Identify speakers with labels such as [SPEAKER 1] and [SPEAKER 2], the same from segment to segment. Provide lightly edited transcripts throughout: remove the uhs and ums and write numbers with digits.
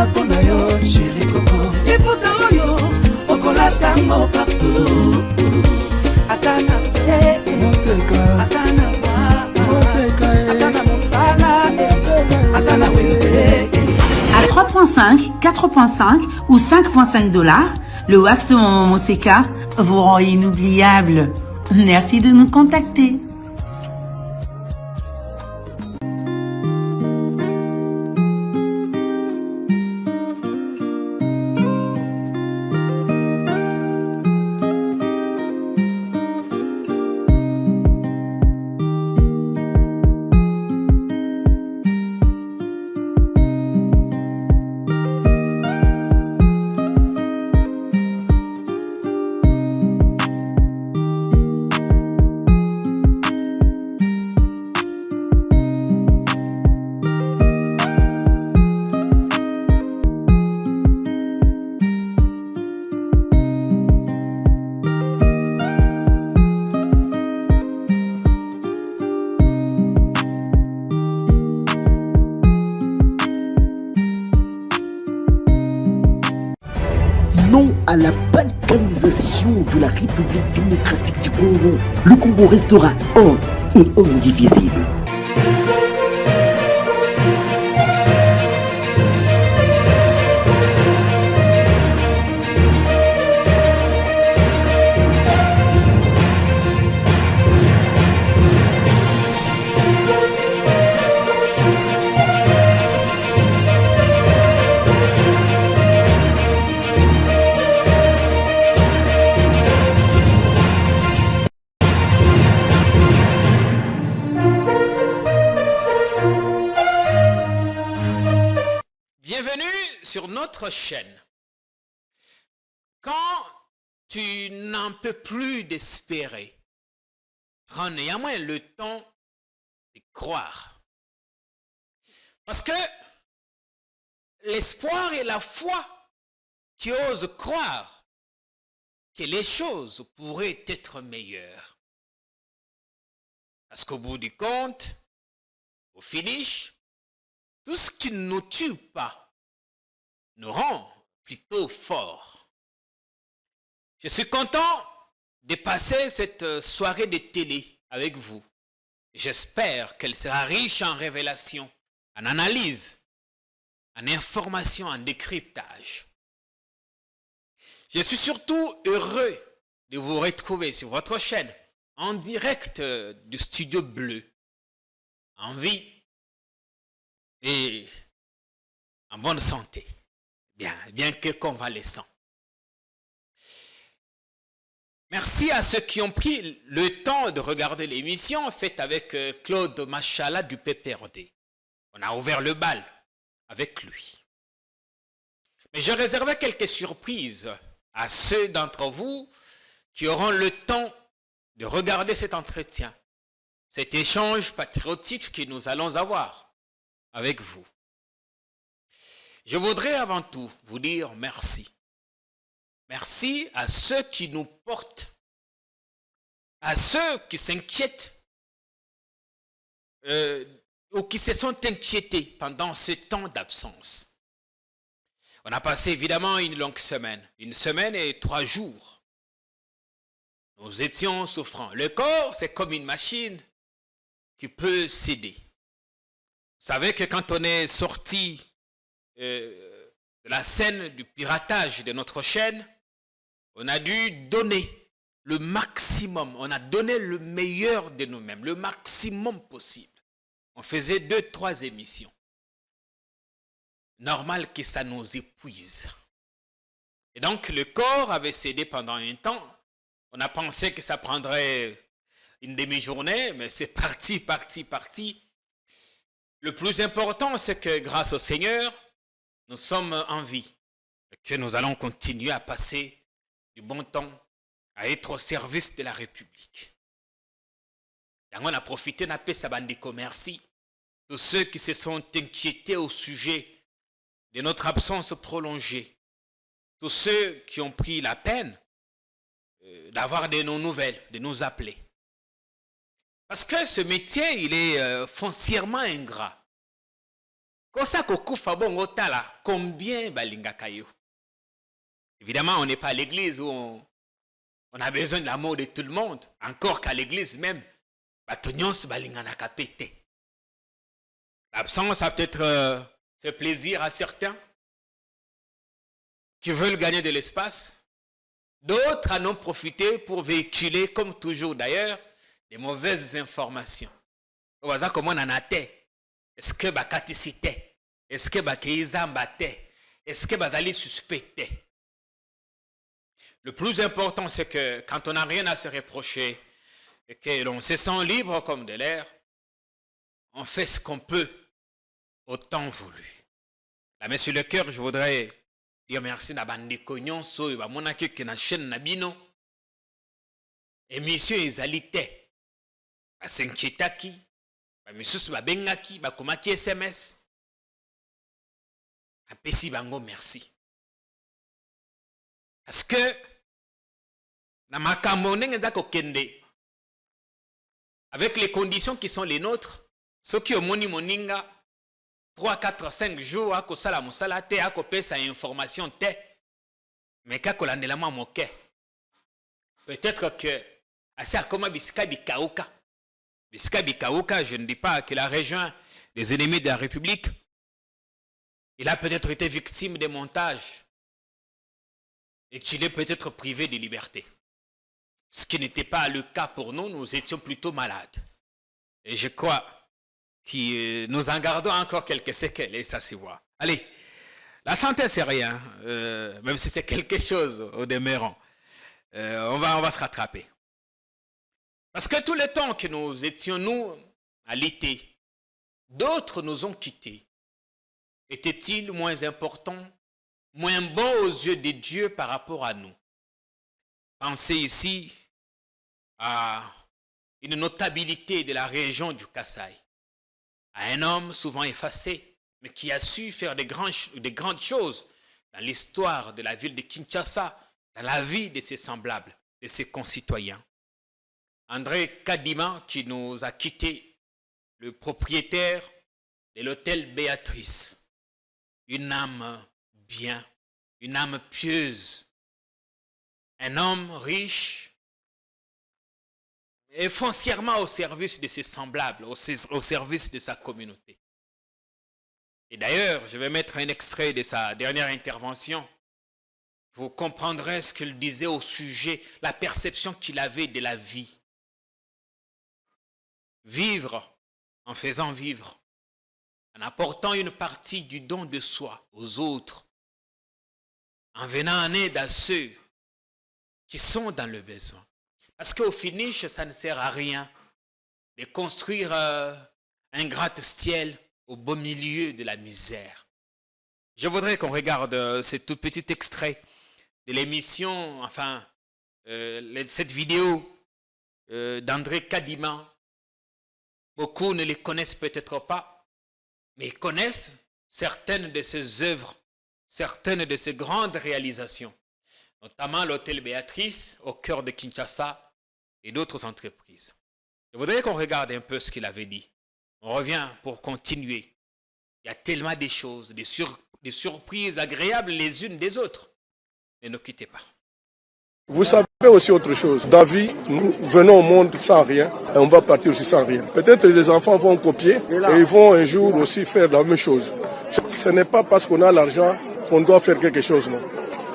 [SPEAKER 1] eza pona yo chéri Coco liputa oyo okola tango partout atana fe moseka atana mwa moseka atana mosala atana wenze.
[SPEAKER 2] À 3.5, 4.5 ou 5.5 $, le wax de Maman Moseka vous rend inoubliable. Merci de nous contacter.
[SPEAKER 3] Non à la balkanisation de la République démocratique du Congo. Le Congo restera un et indivisible.
[SPEAKER 4] Bienvenue sur notre chaîne. Quand tu n'en peux plus d'espérer, prends néanmoins le temps de croire. Parce que l'espoir et la foi qui osent croire que les choses pourraient être meilleures. Parce qu'au bout du compte, au finish, tout ce qui ne nous tue pas nous rend plutôt forts. Je suis content de passer cette soirée de télé avec vous. J'espère qu'elle sera riche en révélations, en analyses, en informations, en décryptage. Je suis surtout heureux de vous retrouver sur votre chaîne, en direct du Studio Bleu, en vie et en bonne santé, bien que convalescent. Merci à ceux qui ont pris le temps de regarder l'émission faite avec Claude Machala du PPRD. On a ouvert le bal avec lui. Mais je réservais quelques surprises à ceux d'entre vous qui auront le temps de regarder cet entretien, cet échange patriotique que nous allons avoir avec vous. Je voudrais avant tout vous dire merci. Merci à ceux qui nous portent, à ceux qui s'inquiètent ou qui se sont inquiétés pendant ce temps d'absence. On a passé évidemment une longue semaine, 1 semaine et 3 jours. Nous étions souffrants. Le corps, c'est comme une machine qui peut céder. Vous savez que quand on est sorti de la scène du piratage de notre chaîne, on a dû donner le maximum, on a donné le meilleur de nous-mêmes, le maximum possible. On faisait 2-3 émissions. Normal que ça nous épuise. Et donc le corps avait cédé pendant un temps. On a pensé que ça prendrait une demi-journée, mais c'est parti. Le plus important, c'est que grâce au Seigneur, nous sommes en vie et que nous allons continuer à passer du bon temps, à être au service de la République. Et on a profité d'un peu sabandiko merci. Tous ceux qui se sont inquiétés au sujet de notre absence prolongée. Tous ceux qui ont pris la peine d'avoir de nos nouvelles, de nous appeler. Parce que ce métier, il est foncièrement ingrat. Kosa kokufa bongo tala, combien balingaka yo? Évidemment, on n'est pas à l'église où on a besoin de l'amour de tout le monde. Encore qu'à l'église même, batonyons balinganaka pété. L'absence a peut-être fait plaisir à certains qui veulent gagner de l'espace. D'autres en ont profité pour véhiculer, comme toujours d'ailleurs, des mauvaises informations. Comment on en a été? Est-ce que bakati cité? Est-ce que bakeiza mbate? Est-ce que bazali suspecté? Le plus important, c'est que quand on n'a rien à se reprocher et que l'on se sent libre comme de l'air, on fait ce qu'on peut au temps voulu. La main sur le cœur, je voudrais dire merci à Bandeko Nyonso et à mon accueil qui est dans la chaîne Nabino. Émission Ezalité. À Senkitaki, à Missus Babengaki, à Komaki SMS. À Pessi Bango, merci. Parce que, dans ma camonde, avec les conditions qui sont les nôtres, ceux qui ont moni moninga, 3, 4, 5 jours, à kosala musala te, à kopé sa information te, mais qu'à kolandela ma moke. Peut-être que, assez à comment bisika bikauka. Bisika bikauka, je ne dis pas qu'il a rejoint les ennemis de la République. Il a peut-être été victime des montages et qu'il est peut-être privé de liberté. Ce qui n'était pas le cas pour nous, nous étions plutôt malades. Et je crois que nous en gardons encore quelques séquelles et ça se voit. Allez, la santé c'est rien, même si c'est quelque chose au demeurant. On va se rattraper. Parce que tout le temps que nous étions, nous, à l'été, d'autres nous ont quittés. Était-il moins important, moins beau aux yeux de Dieu par rapport à nous? Pensez ici à une notabilité de la région du Kasaï, à un homme souvent effacé, mais qui a su faire de grandes choses dans l'histoire de la ville de Kinshasa, dans la vie de ses semblables, de ses concitoyens. André Kadima, qui nous a quittés, le propriétaire de l'hôtel Béatrice. Une âme bien, une âme pieuse, un homme riche et foncièrement au service de ses semblables, au service de sa communauté. Et d'ailleurs, je vais mettre un extrait de sa dernière intervention. Vous comprendrez ce qu'il disait au sujet, la perception qu'il avait de la vie. Vivre en faisant vivre, en apportant une partie du don de soi aux autres, en venant en aide à ceux qui sont dans le besoin. Parce qu'au finish, ça ne sert à rien de construire un gratte-ciel au beau milieu de la misère. Je voudrais qu'on regarde ce tout petit extrait de l'émission, enfin, cette vidéo d'André Kadima. Beaucoup ne les connaissent peut-être pas, mais ils connaissent certaines de ses œuvres, certaines de ses grandes réalisations, notamment l'hôtel Béatrice au cœur de Kinshasa et d'autres entreprises. Je voudrais qu'on regarde un peu ce qu'il avait dit. On revient pour continuer. Il y a tellement de choses, des surprises agréables les unes des autres. Ne nous quittez pas.
[SPEAKER 5] Vous savez aussi autre chose. Dans la vie, nous venons au monde sans rien et on va partir aussi sans rien. Peut-être les enfants vont copier et ils vont un jour aussi faire la même chose. Ce n'est pas parce qu'on a l'argent qu'on doit faire quelque chose, non.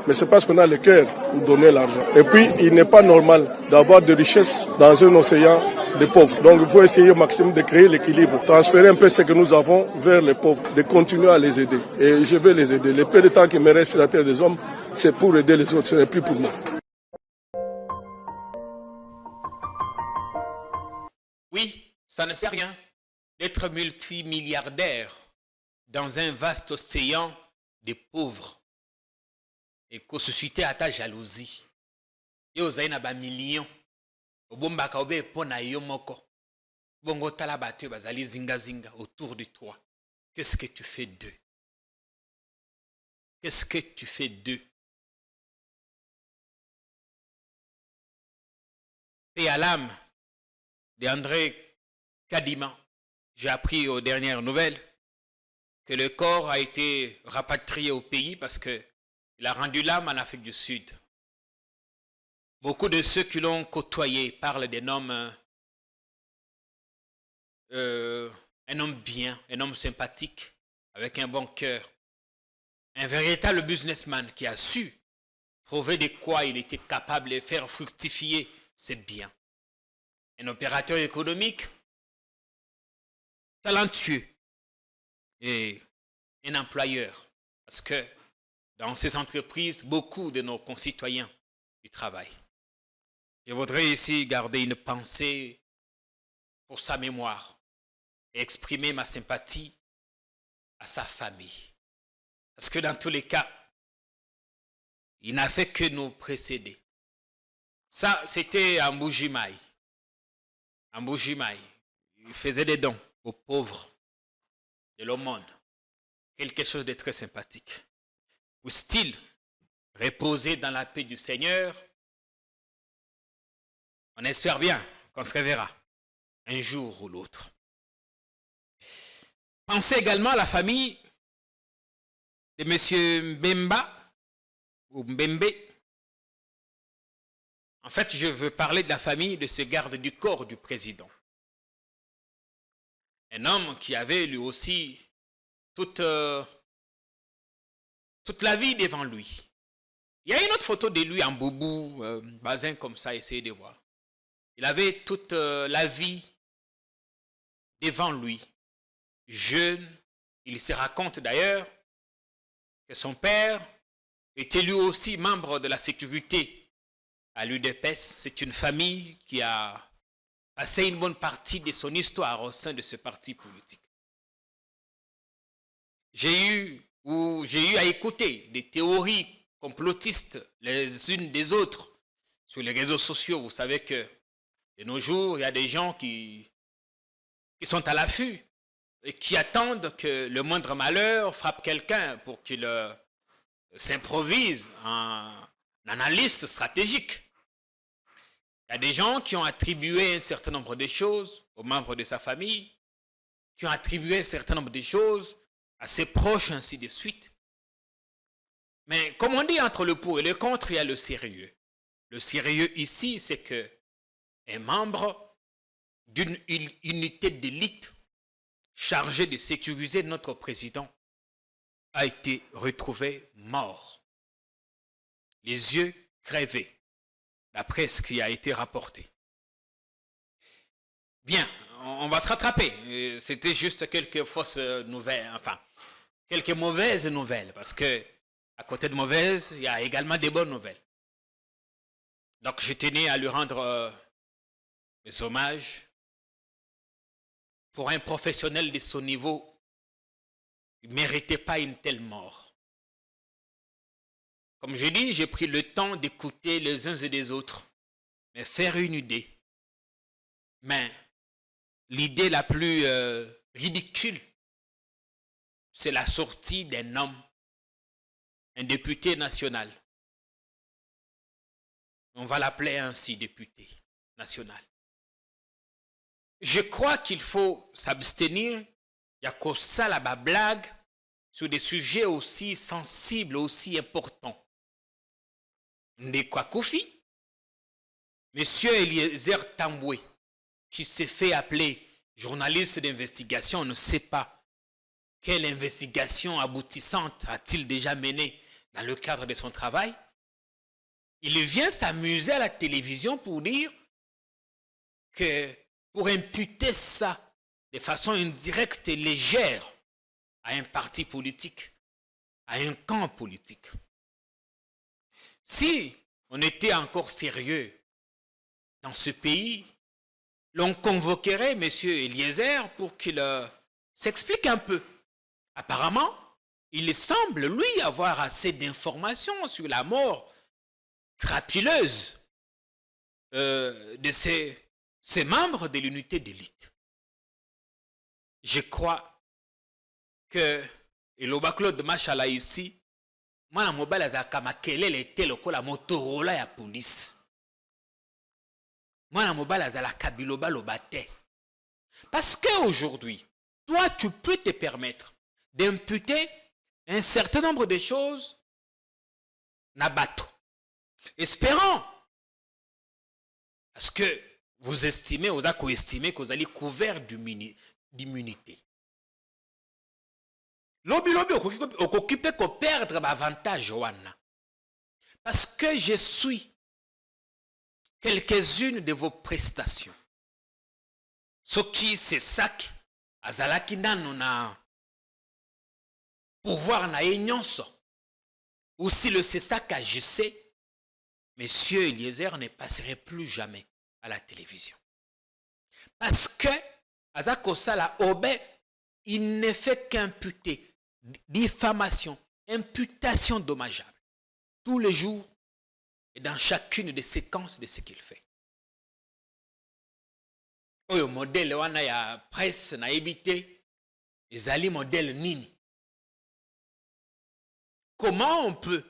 [SPEAKER 5] Mais c'est parce qu'on a le cœur pour donner l'argent. Et puis, il n'est pas normal d'avoir de richesses dans un océan de pauvres. Donc, il faut essayer au maximum de créer l'équilibre, transférer un peu ce que nous avons vers les pauvres, de continuer à les aider. Et je vais les aider. Le peu de temps qui me reste sur la terre des hommes, c'est pour aider les autres, ce n'est plus pour moi.
[SPEAKER 4] Oui, ça ne sert à rien d'être multimilliardaire dans un vaste océan de pauvres et qu'on suscite à ta jalousie. Et aux aïna ba millions, au bombaka obe pona yomoko, bongo talabatue bazali zinga zinga autour de toi. Qu'est-ce que tu fais d'eux? Qu'est-ce que tu fais d'eux? Et à l'âme d'André Kadima, j'ai appris aux dernières nouvelles que le corps a été rapatrié au pays parce qu'il a rendu l'âme en Afrique du Sud. Beaucoup de ceux qui l'ont côtoyé parlent d'un homme, un homme bien, un homme sympathique, avec un bon cœur. Un véritable businessman qui a su prouver de quoi il était capable de faire fructifier ses biens. Un opérateur économique talentueux et un employeur. Parce que dans ces entreprises, beaucoup de nos concitoyens y travaillent. Je voudrais ici garder une pensée pour sa mémoire et exprimer ma sympathie à sa famille. Parce que dans tous les cas, il n'a fait que nous précéder. Ça, c'était en Mbuji-Mayi. En Mbuji-Mayi, il faisait des dons aux pauvres de l'aumône. Quelque chose de très sympathique. Puisse-t-il reposer dans la paix du Seigneur? On espère bien qu'on se reverra un jour ou l'autre. Pensez également à la famille de M. Mbemba ou Mbembe. En fait, je veux parler de la famille de ce garde du corps du président. Un homme qui avait lui aussi toute la vie devant lui. Il y a une autre photo de lui en boubou, bazin comme ça, essayez de voir. Il avait toute la vie devant lui. Jeune, il se raconte d'ailleurs que son père était lui aussi membre de la sécurité à l'UDPS. C'est une famille qui a passé une bonne partie de son histoire au sein de ce parti politique. J'ai eu à écouter des théories complotistes les unes des autres sur les réseaux sociaux. Vous savez que de nos jours, il y a des gens qui sont à l'affût et qui attendent que le moindre malheur frappe quelqu'un pour qu'il s'improvise en analyste stratégique. Il y a des gens qui ont attribué un certain nombre de choses aux membres de sa famille, qui ont attribué un certain nombre de choses à ses proches, ainsi de suite. Mais comme on dit, entre le pour et le contre, il y a le sérieux. Le sérieux ici, c'est que un membre d'une unité d'élite chargée de sécuriser notre président a été retrouvé mort, les yeux crevés, d'après ce qui a été rapporté. Bien, on va se rattraper. C'était juste quelques fausses nouvelles, enfin, quelques mauvaises nouvelles, parce que à côté de mauvaises, il y a également des bonnes nouvelles. Donc, je tenais à lui rendre mes hommages. Pour un professionnel de son niveau, il ne méritait pas une telle mort. Comme je dis, j'ai pris le temps d'écouter les uns et des autres, mais faire une idée. Mais l'idée la plus ridicule, c'est la sortie d'un homme, un député national. On va l'appeler ainsi, député national. Je crois qu'il faut s'abstenir. Il y a que ça là-bas blague sur des sujets aussi sensibles, aussi importants. Ndekwa Kofi, Monsieur Eliezer Tamboué, qui s'est fait appeler journaliste d'investigation, on ne sait pas quelle investigation aboutissante a-t-il déjà menée dans le cadre de son travail. Il vient s'amuser à la télévision pour dire que pour imputer ça de façon indirecte et légère à un parti politique, à un camp politique. Si on était encore sérieux dans ce pays, l'on convoquerait M. Eliezer pour qu'il s'explique un peu. Apparemment, il semble, lui, avoir assez d'informations sur la mort crapuleuse de ces membres de l'unité d'élite. Je crois que Eloba Claude Machala ici, mwana mobile azaka makelele te lokola Motorola ya police. Mwana mobile azalaka biloba loba te. Parce qu'aujourd'hui, toi tu peux te permettre d'imputer un certain nombre de choses na bateau. Espérant, parce que vous estimez, vous avez estimé que vous allez couvert d'immunité. Lobi occupé qu'on perdre l'avantage wana. Parce que je suis quelques-unes de vos prestations. Ce qui c'est ça azalaki nano na pouvoir na enyonso. Ou si le c'est ça qu'agissait, Monsieur Eliezer ne passerait plus jamais à la télévision. Parce que Azako Sala Obé, il ne fait qu'imputer diffamation, imputation dommageable tous les jours et dans chacune des séquences de ce qu'il fait. Le modèle wana ya presse na ebité, ezali modèle nini. Comment on peut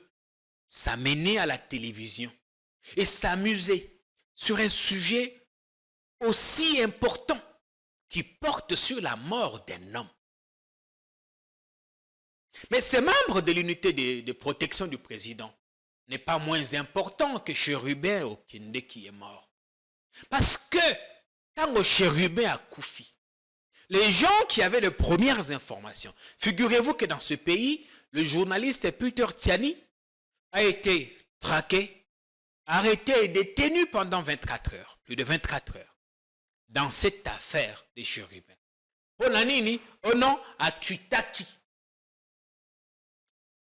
[SPEAKER 4] s'amener à la télévision et s'amuser sur un sujet aussi important qui porte sur la mort d'un homme? Mais ces membres de l'unité de protection du président n'est pas moins important que Chérubin Okende qui est mort. Parce que quand Chérubin a Koufi, les gens qui avaient les premières informations, figurez-vous que dans ce pays, le journaliste Peter Tiani a été traqué, arrêté et détenu pendant 24 heures, plus de 24 heures, dans cette affaire des Chérubins. Onanini, au nom à Tuitaki.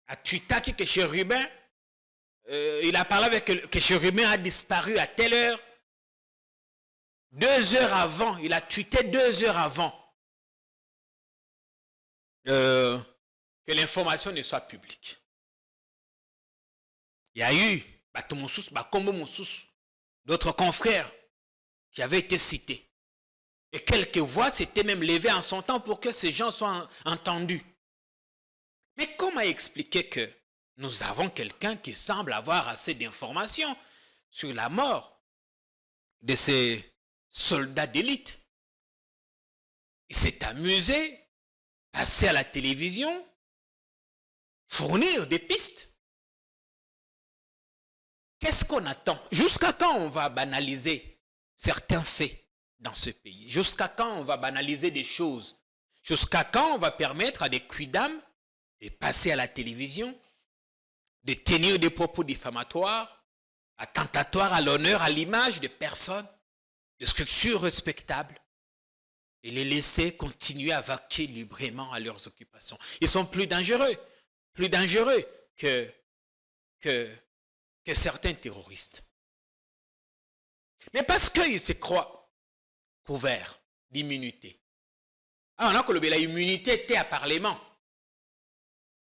[SPEAKER 4] À Tuitaki que Chérubin, il a parlé avec que Chérubin a disparu à telle heure. 2 heures avant, il a tweeté 2 heures avant que l'information ne soit publique. Il y a eu d'autres confrères qui avaient été cités. Et quelques voix s'étaient même levées en son temps pour que ces gens soient entendus. Mais comment expliquer que nous avons quelqu'un qui semble avoir assez d'informations sur la mort de ces soldats d'élite? Il s'est amusé, passer à la télévision, fournir des pistes. Qu'est-ce qu'on attend? Jusqu'à quand on va banaliser certains faits dans ce pays? Jusqu'à quand on va banaliser des choses? Jusqu'à quand on va permettre à des quidam de passer à la télévision, de tenir des propos diffamatoires, attentatoires à l'honneur, à l'image de personnes, de structures respectables, et les laisser continuer à vaquer librement à leurs occupations? Ils sont plus dangereux que certains terroristes. Mais parce qu'ils se croient couverts d'immunité. Ah, on a que l'immunité était à Parlement.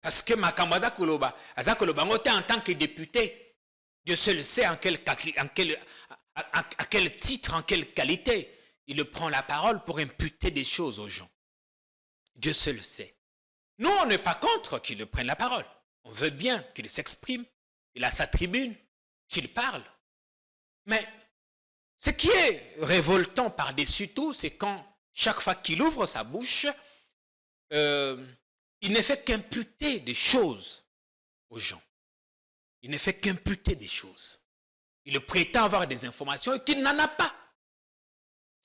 [SPEAKER 4] Parce que Makambaza Koloba, en tant que député, Dieu seul sait à quel titre, en quelle qualité, il prend la parole pour imputer des choses aux gens. Dieu seul sait. Nous, on n'est pas contre qu'il prenne la parole. On veut bien qu'il s'exprime. Il a sa tribune, qu'il parle. Mais ce qui est révoltant par-dessus tout, c'est quand chaque fois qu'il ouvre sa bouche, il ne fait qu'imputer des choses aux gens. Il ne fait qu'imputer des choses. Il prétend avoir des informations qu'il n'en a pas.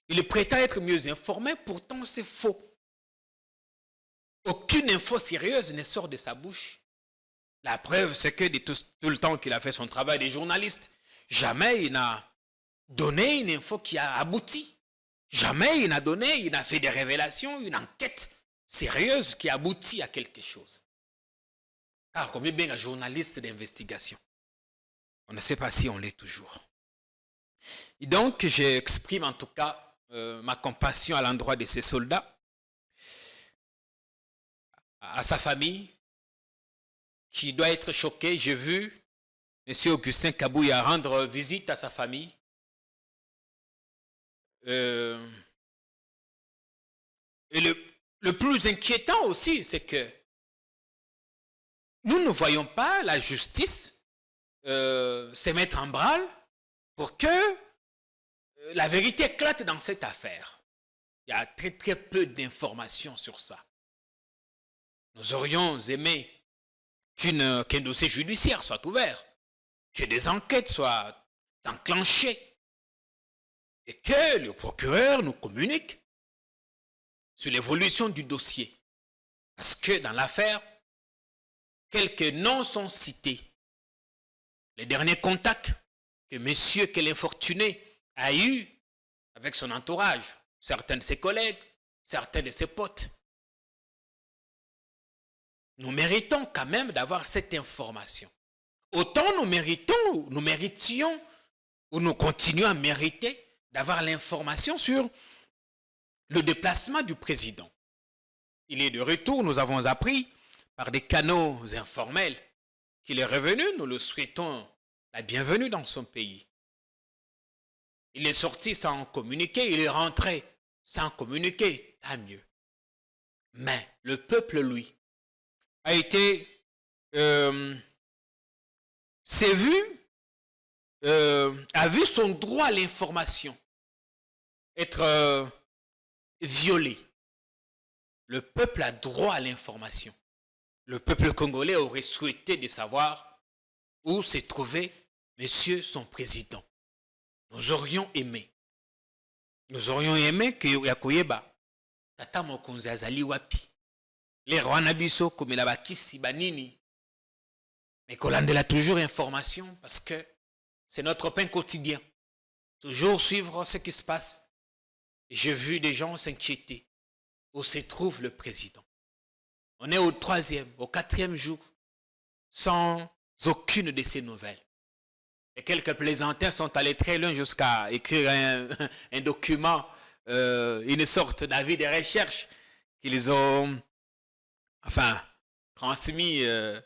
[SPEAKER 4] Il prétend être mieux informé, pourtant c'est faux. Aucune info sérieuse ne sort de sa bouche. La preuve, c'est que de tout le temps qu'il a fait son travail de journaliste, jamais il n'a donné une info qui a abouti. Jamais il n'a donné, il a fait des révélations, une enquête sérieuse qui aboutit à quelque chose. Car combien bien un journaliste d'investigation, on ne sait pas si on l'est toujours. Et donc, j'exprime en tout cas ma compassion à l'endroit de ces soldats, à sa famille, qui doit être choqué. J'ai vu M. Augustin Kabouya rendre visite à sa famille. Et le plus inquiétant aussi, c'est que nous ne voyons pas la justice se mettre en branle pour que la vérité éclate dans cette affaire. Il y a très très peu d'informations sur ça. Nous aurions aimé qu'un dossier judiciaire soit ouvert, que des enquêtes soient enclenchées et que le procureur nous communique sur l'évolution du dossier. Parce que dans l'affaire, quelques noms sont cités. Les derniers contacts que monsieur, que l'infortuné a eu avec son entourage, certains de ses collègues, certains de ses potes. Nous méritons quand même d'avoir cette information. Autant nous méritions, ou nous continuons à mériter d'avoir l'information sur le déplacement du président. Il est de retour, nous avons appris par des canaux informels qu'il est revenu, nous le souhaitons la bienvenue dans son pays. Il est sorti sans communiquer, il est rentré sans communiquer, tant mieux. Mais le peuple, lui, a été a vu son droit à l'information être violé. Le peuple a droit à l'information. Le peuple congolais aurait souhaité de savoir où s'est trouvé monsieur son président. Nous aurions aimé que Yakoyeba tata mokonzi azali wapi. Les Rwanda biso komela bakisi banini. Mais kolandela toujours information parce que c'est notre pain quotidien. Toujours suivre ce qui se passe. J'ai vu des gens s'inquiéter. Où se trouve le président? On est au 3e, au 4e jour, sans aucune de ces nouvelles. Et quelques plaisantins sont allés très loin jusqu'à écrire un document, une sorte d'avis de recherche qu'ils ont transmis à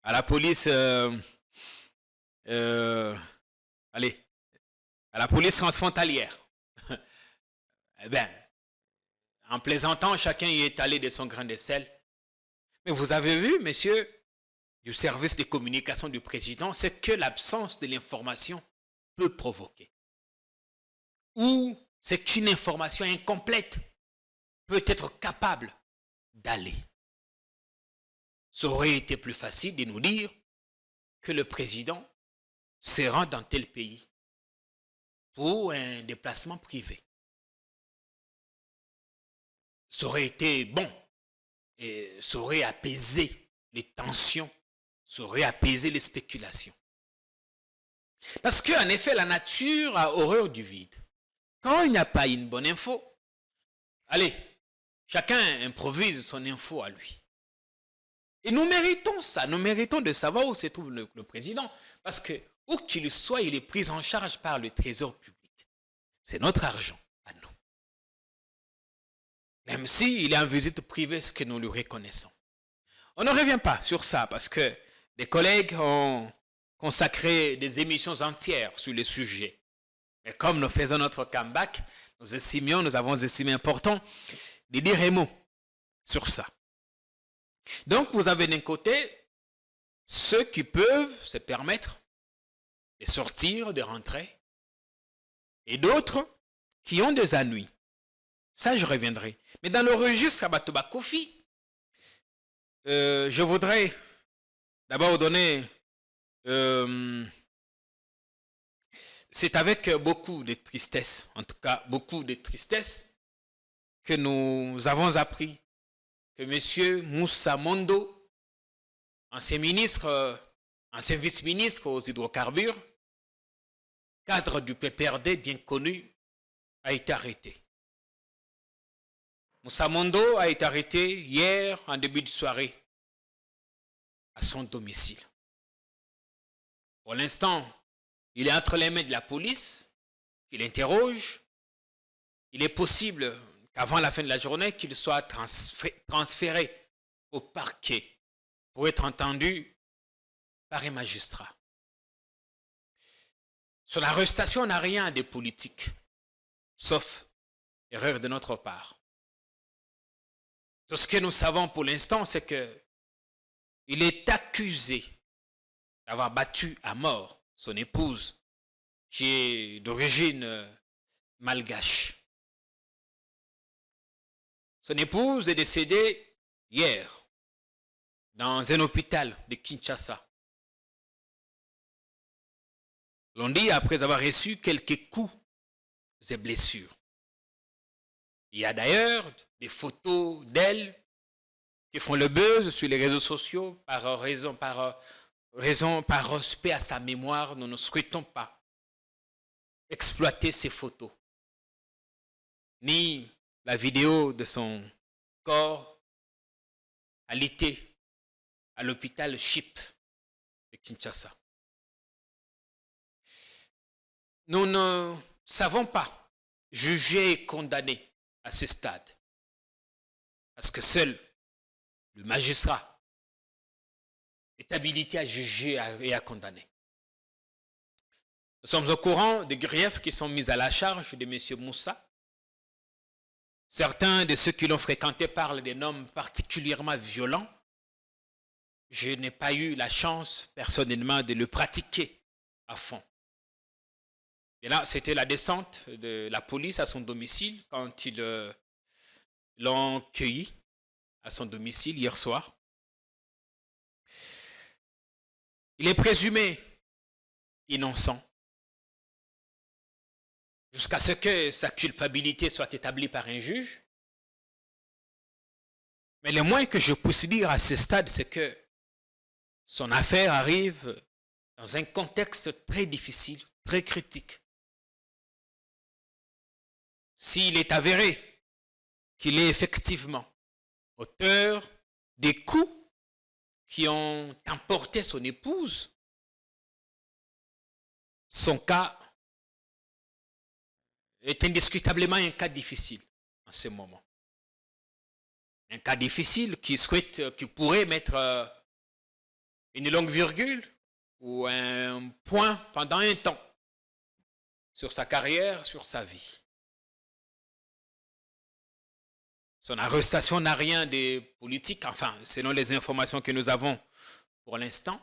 [SPEAKER 4] la police, à la police transfrontalière. Eh bien, en plaisantant, chacun y est allé de son grain de sel. Mais vous avez vu, messieurs, du service de communication du président, c'est que l'absence de l'information peut provoquer. Ou c'est qu'une information incomplète peut être capable d'aller. Ça aurait été plus facile de nous dire que le président se rend dans tel pays pour un déplacement privé. Ça aurait été bon et ça aurait apaisé les tensions, ça aurait apaisé les spéculations. Parce qu'en effet, la nature a horreur du vide. Quand il n'y a pas une bonne info, allez, chacun improvise son info à lui. Et nous méritons ça, nous méritons de savoir où se trouve le président. Parce que, où qu'il soit, il est pris en charge par le trésor public. C'est notre argent à nous. Même s'il est en visite privée, ce que nous lui reconnaissons. On ne revient pas sur ça parce que des collègues ont consacré des émissions entières sur le sujet. Mais comme nous faisons notre comeback, nous avons estimé important de dire un mot sur ça. Donc, vous avez d'un côté ceux qui peuvent se permettre de sortir, de rentrer, et d'autres qui ont des ennuis. Ça, je reviendrai. Mais dans le registre Abatoba Kofi, je voudrais d'abord donner... c'est avec beaucoup de tristesse, en tout cas beaucoup de tristesse, que nous avons appris que M. Moussa Mondo, ancien vice-ministre aux hydrocarbures, cadre du PPRD bien connu, a été arrêté. Moussa Mondo a été arrêté hier en début de soirée à son domicile. Pour l'instant, il est entre les mains de la police, il interroge. Il est possible qu'avant la fin de la journée, qu'il soit transféré au parquet pour être entendu par un magistrat. Son arrestation n'a rien de politique, sauf erreur de notre part. Tout ce que nous savons pour l'instant, c'est qu'il est accusé d'avoir battu à mort son épouse, qui est d'origine malgache. Son épouse est décédée hier dans un hôpital de Kinshasa. L'on dit après avoir reçu quelques coups et blessures. Il y a d'ailleurs des photos d'elle qui font le buzz sur les réseaux sociaux par respect à sa mémoire. Nous ne souhaitons pas exploiter ces photos, ni la vidéo de son corps alité à l'hôpital Chip de Kinshasa. Nous ne savons pas juger et condamner à ce stade, parce que seul le magistrat est habilité à juger et à condamner. Nous sommes au courant des griefs qui sont mis à la charge de M. Moussa. Certains de ceux qui l'ont fréquenté parlent d'un homme particulièrement violent. Je n'ai pas eu la chance personnellement de le pratiquer à fond. Et là, c'était la descente de la police à son domicile quand ils l'ont cueilli à son domicile hier soir. Il est présumé innocent jusqu'à ce que sa culpabilité soit établie par un juge. Mais le moins que je puisse dire à ce stade, c'est que son affaire arrive dans un contexte très difficile, très critique. S'il est avéré qu'il est effectivement auteur des coups qui ont emporté son épouse, son cas est indiscutablement un cas difficile en ce moment. Un cas difficile qui pourrait mettre une longue virgule ou un point pendant un temps sur sa carrière, sur sa vie. Son arrestation n'a rien de politique, enfin, selon les informations que nous avons pour l'instant.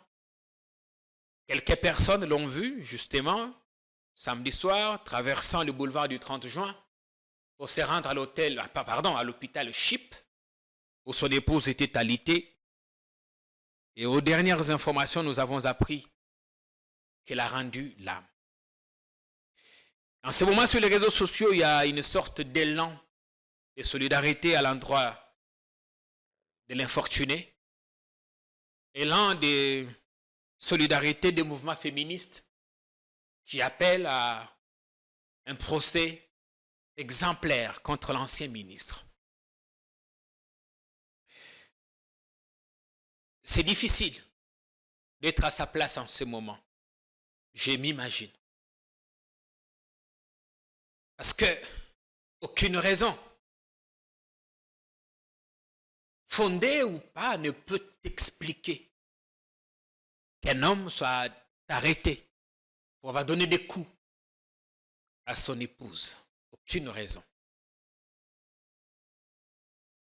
[SPEAKER 4] Quelques personnes l'ont vu, justement, samedi soir, traversant le boulevard du 30 juin, pour se rendre à l'hôpital Chip, où son épouse était alitée. Et aux dernières informations, nous avons appris qu'elle a rendu l'âme. En ce moment, sur les réseaux sociaux, il y a une sorte d'élan de solidarité à l'endroit de l'infortuné, élan de solidarité des mouvements féministes qui appellent à un procès exemplaire contre l'ancien ministre. C'est difficile d'être à sa place en ce moment, je m'imagine. Parce que aucune raison, fondée ou pas, ne peut expliquer qu'un homme soit arrêté pour avoir donné des coups à son épouse. Aucune raison.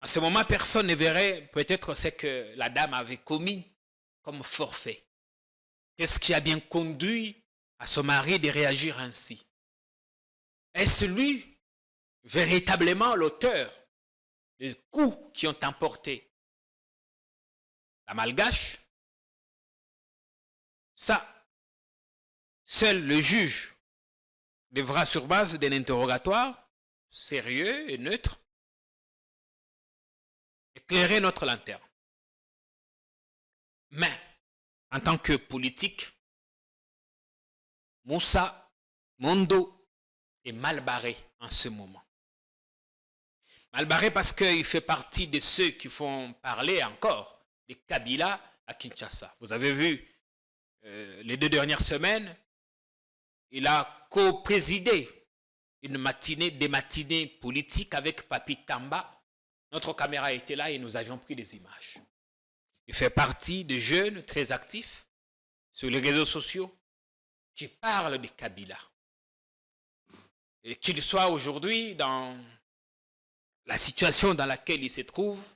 [SPEAKER 4] En ce moment, personne ne verrait peut-être ce que la dame avait commis comme forfait. Qu'est-ce qui a bien conduit à son mari de réagir ainsi? Est-ce lui véritablement l'auteur des coups qui ont emporté la malgache? Ça, seul le juge devra, sur base d'un interrogatoire sérieux et neutre, éclairer notre lanterne. Mais, en tant que politique, Moussa Mondo est mal barré en ce moment. Mal barré parce qu'il fait partie de ceux qui font parler encore des Kabila à Kinshasa. Vous avez vu, les 2 dernières semaines, il a co-présidé des matinées politiques avec Papi Tamba. Notre caméra était là et nous avions pris des images. Il fait partie de jeunes très actifs sur les réseaux sociaux qui parlent des Kabila. Et qu'il soit aujourd'hui dans la situation dans laquelle il se trouve,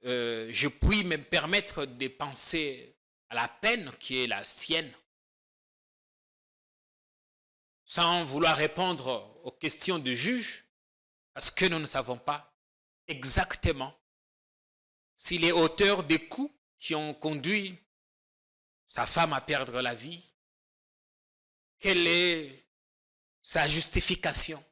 [SPEAKER 4] je puis me permettre de penser à la peine qui est la sienne, sans vouloir répondre aux questions du juge, parce que nous ne savons pas exactement s'il est auteur des coups qui ont conduit sa femme à perdre la vie, quelle est sa justification?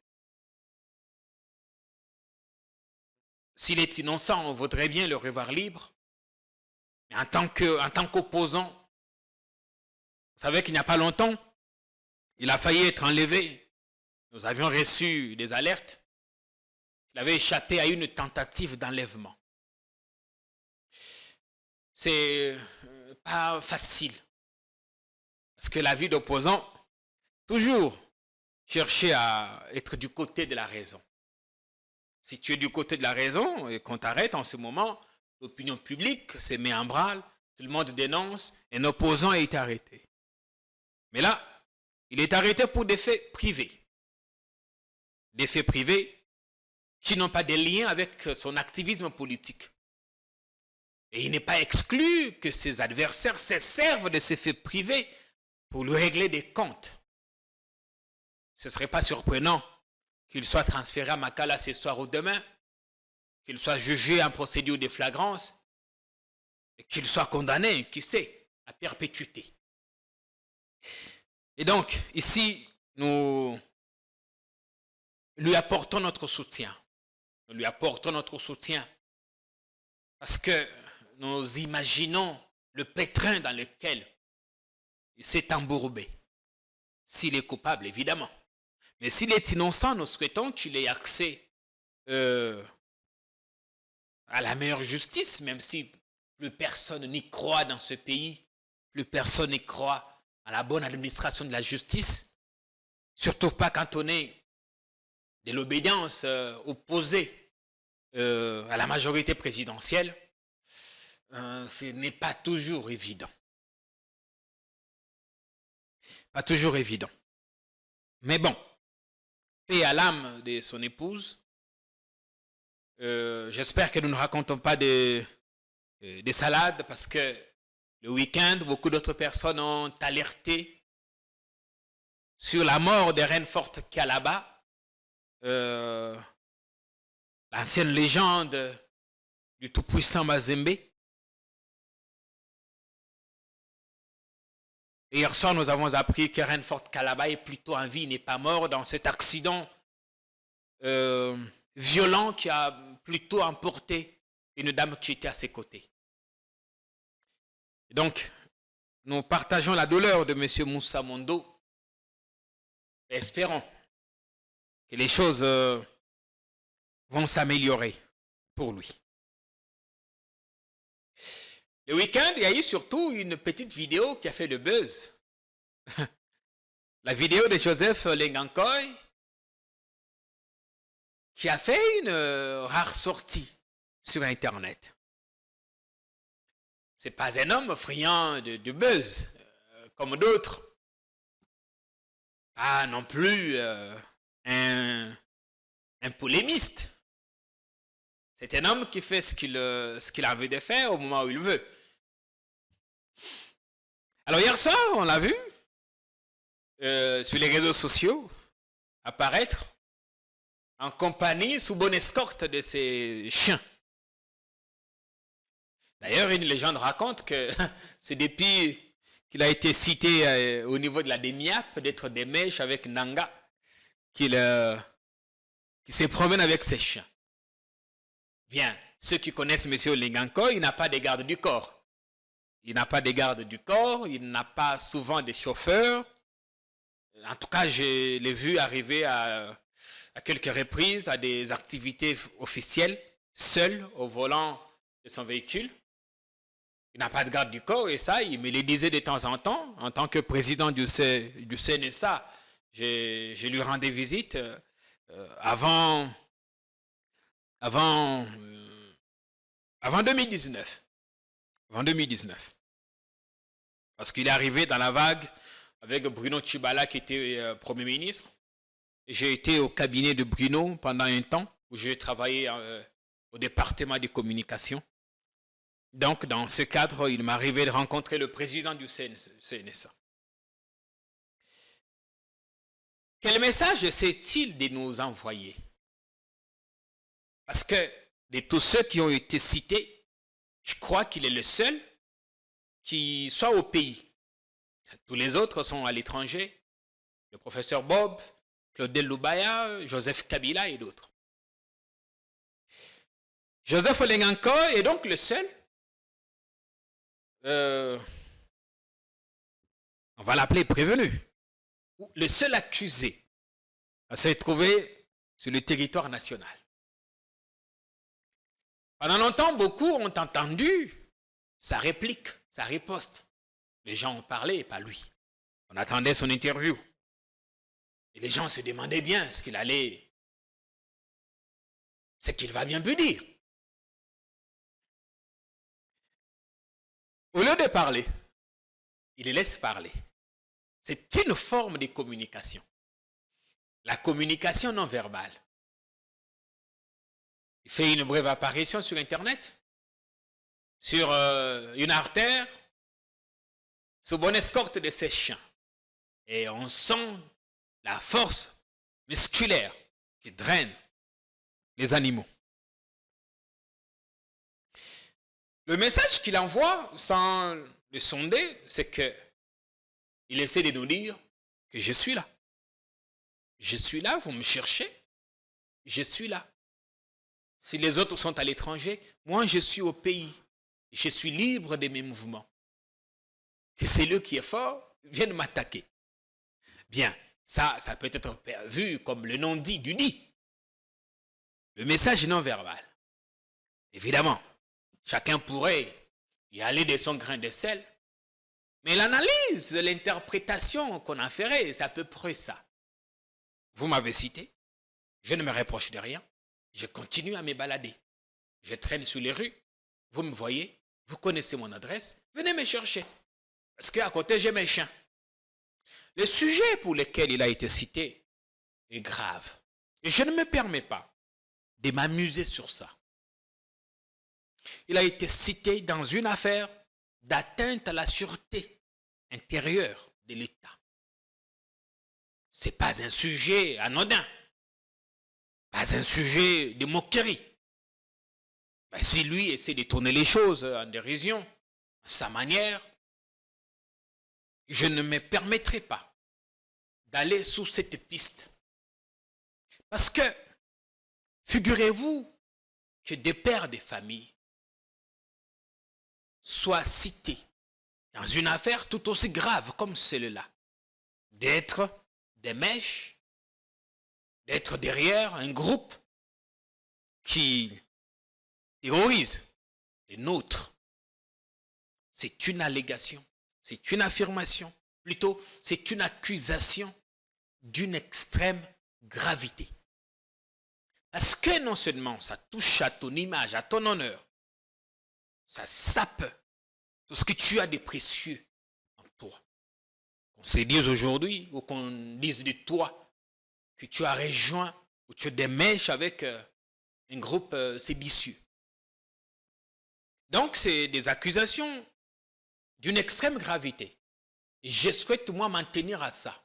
[SPEAKER 4] S'il est innocent, on voudrait bien le revoir libre. Mais en tant qu'opposant, vous savez qu'il n'y a pas longtemps, il a failli être enlevé. Nous avions reçu des alertes. Il avait échappé à une tentative d'enlèvement. C'est pas facile. Parce que la vie d'opposant, toujours chercher à être du côté de la raison. Si tu es du côté de la raison et qu'on t'arrête en ce moment, l'opinion publique se met en branle, tout le monde dénonce, un opposant est arrêté. Mais là, il est arrêté pour des faits privés. Des faits privés qui n'ont pas de lien avec son activisme politique. Et il n'est pas exclu que ses adversaires se servent de ces faits privés pour lui régler des comptes. Ce ne serait pas surprenant qu'il soit transféré à Makala ce soir ou demain, qu'il soit jugé en procédure de flagrance, et qu'il soit condamné, qui sait, à perpétuité. Et donc, ici, nous lui apportons notre soutien. Nous lui apportons notre soutien parce que nous imaginons le pétrin dans lequel il s'est embourbé. S'il est coupable, évidemment. Mais s'il est innocent, nous souhaitons qu'il ait accès à la meilleure justice, même si plus personne n'y croit dans ce pays, plus personne n'y croit à la bonne administration de la justice, surtout pas quand on est de l'obédience opposée à la majorité présidentielle, ce n'est pas toujours évident. Pas toujours évident. Mais bon, paix à l'âme de son épouse. J'espère que nous ne racontons pas des salades parce que le week-end, beaucoup d'autres personnes ont alerté sur la mort de Rainford Kalaba, l'ancienne légende du tout-puissant Mazembe. Et hier soir, nous avons appris que Rainford Kalaba est plutôt en vie, il n'est pas mort dans cet accident violent qui a plutôt emporté une dame qui était à ses côtés. Et donc, nous partageons la douleur de M. Moussa Mondo et espérons que les choses vont s'améliorer pour lui. Le week-end, il y a eu surtout une petite vidéo qui a fait le buzz. La vidéo de Joseph Lengankoy qui a fait une rare sortie sur Internet. Ce n'est pas un homme friand de buzz, comme d'autres. Pas non plus un polémiste. C'est un homme qui fait ce qu'il a envie de faire au moment où il veut. Alors hier soir, on l'a vu sur les réseaux sociaux apparaître en compagnie, sous bonne escorte de ses chiens. D'ailleurs, une légende raconte que c'est depuis qu'il a été cité au niveau de la DEMIAP d'être des mèches avec Nanga qu'il se promène avec ses chiens. Bien, ceux qui connaissent M. Lengankoy, il n'a pas de garde du corps. Il n'a pas de garde du corps, il n'a pas souvent de chauffeur. En tout cas, je l'ai vu arriver à quelques reprises à des activités officielles, seul au volant de son véhicule. Il n'a pas de garde du corps et ça, il me le disait de temps en temps. En tant que président du CNSA, je lui rendais visite avant 2019. Avant 2019. Parce qu'il est arrivé dans la vague avec Bruno Tshibala qui était Premier ministre. J'ai été au cabinet de Bruno pendant un temps où j'ai travaillé au département des communications. Donc, dans ce cadre, il m'arrivait de rencontrer le président du CNSA. Quel message essaie-t-il de nous envoyer? Parce que de tous ceux qui ont été cités, Je crois qu'il est le seul qui soit au pays. Tous les autres sont à l'étranger. Le professeur Bob, Claudel Loubaya, Joseph Kabila et d'autres. Joseph Olengankoy est donc le seul, on va l'appeler prévenu, ou le seul accusé à s'être trouvé sur le territoire national. Pendant longtemps, beaucoup ont entendu sa réplique, sa riposte. Les gens ont parlé, pas lui. On attendait son interview. Et les gens se demandaient bien ce qu'il va bien pu dire. Au lieu de parler, il les laisse parler. C'est une forme de communication. La communication non verbale. Il fait une brève apparition sur Internet, sur une artère, sous bonne escorte de ses chiens. Et on sent la force musculaire qui draine les animaux. Le message qu'il envoie, sans le sonder, c'est qu'il essaie de nous dire que je suis là. Je suis là, vous me cherchez, je suis là. Si les autres sont à l'étranger, moi je suis au pays. Je suis libre de mes mouvements. Que c'est lui qui est fort, vienne m'attaquer. Bien, ça peut être vu comme le non-dit du dit. Le message non verbal. Évidemment, chacun pourrait y aller de son grain de sel, mais l'analyse, l'interprétation qu'on en ferait, c'est à peu près ça. Vous m'avez cité, je ne me reproche de rien, je continue à me balader. Je traîne sur les rues, vous me voyez, vous connaissez mon adresse, venez me chercher. Parce qu'à côté, j'ai mes chiens. Le sujet pour lequel il a été cité est grave. Et je ne me permets pas de m'amuser sur ça. Il a été cité dans une affaire d'atteinte à la sûreté intérieure de l'État. Ce n'est pas un sujet anodin, pas un sujet de moquerie. Ben, si lui essaie de tourner les choses en dérision, à sa manière, je ne me permettrai pas d'aller sous cette piste. Parce que, figurez-vous que des pères de famille soient cités dans une affaire tout aussi grave comme celle-là, d'être des mèches, d'être derrière un groupe qui terrorise les nôtres. C'est une allégation, c'est une affirmation, plutôt c'est une accusation d'une extrême gravité. Parce que non seulement ça touche à ton image, à ton honneur, ça sape tout ce que tu as de précieux en toi. Qu'on se dise aujourd'hui, ou qu'on dise de toi, que tu as rejoint, ou tu as des mèches avec un groupe séditieux. Donc, c'est des accusations d'une extrême gravité. Et je souhaite, moi, m'en tenir à ça.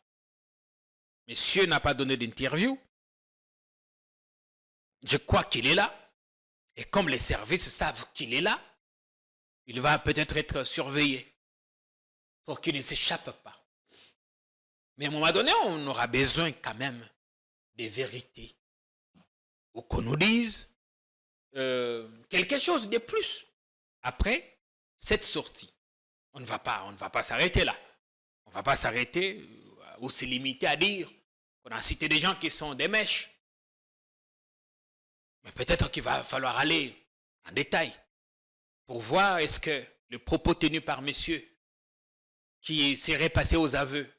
[SPEAKER 4] Monsieur n'a pas donné d'interview. Je crois qu'il est là. Et comme les services savent qu'il est là, il va peut-être être surveillé pour qu'il ne s'échappe pas. Mais à un moment donné, on aura besoin quand même des vérités. Ou qu'on nous dise quelque chose de plus. Après cette sortie, on ne va pas s'arrêter là. On ne va pas s'arrêter ou se limiter à dire qu'on a cité des gens qui sont des mèches. Mais peut-être qu'il va falloir aller en détail pour voir est-ce que le propos tenu par messieurs qui seraient passés aux aveux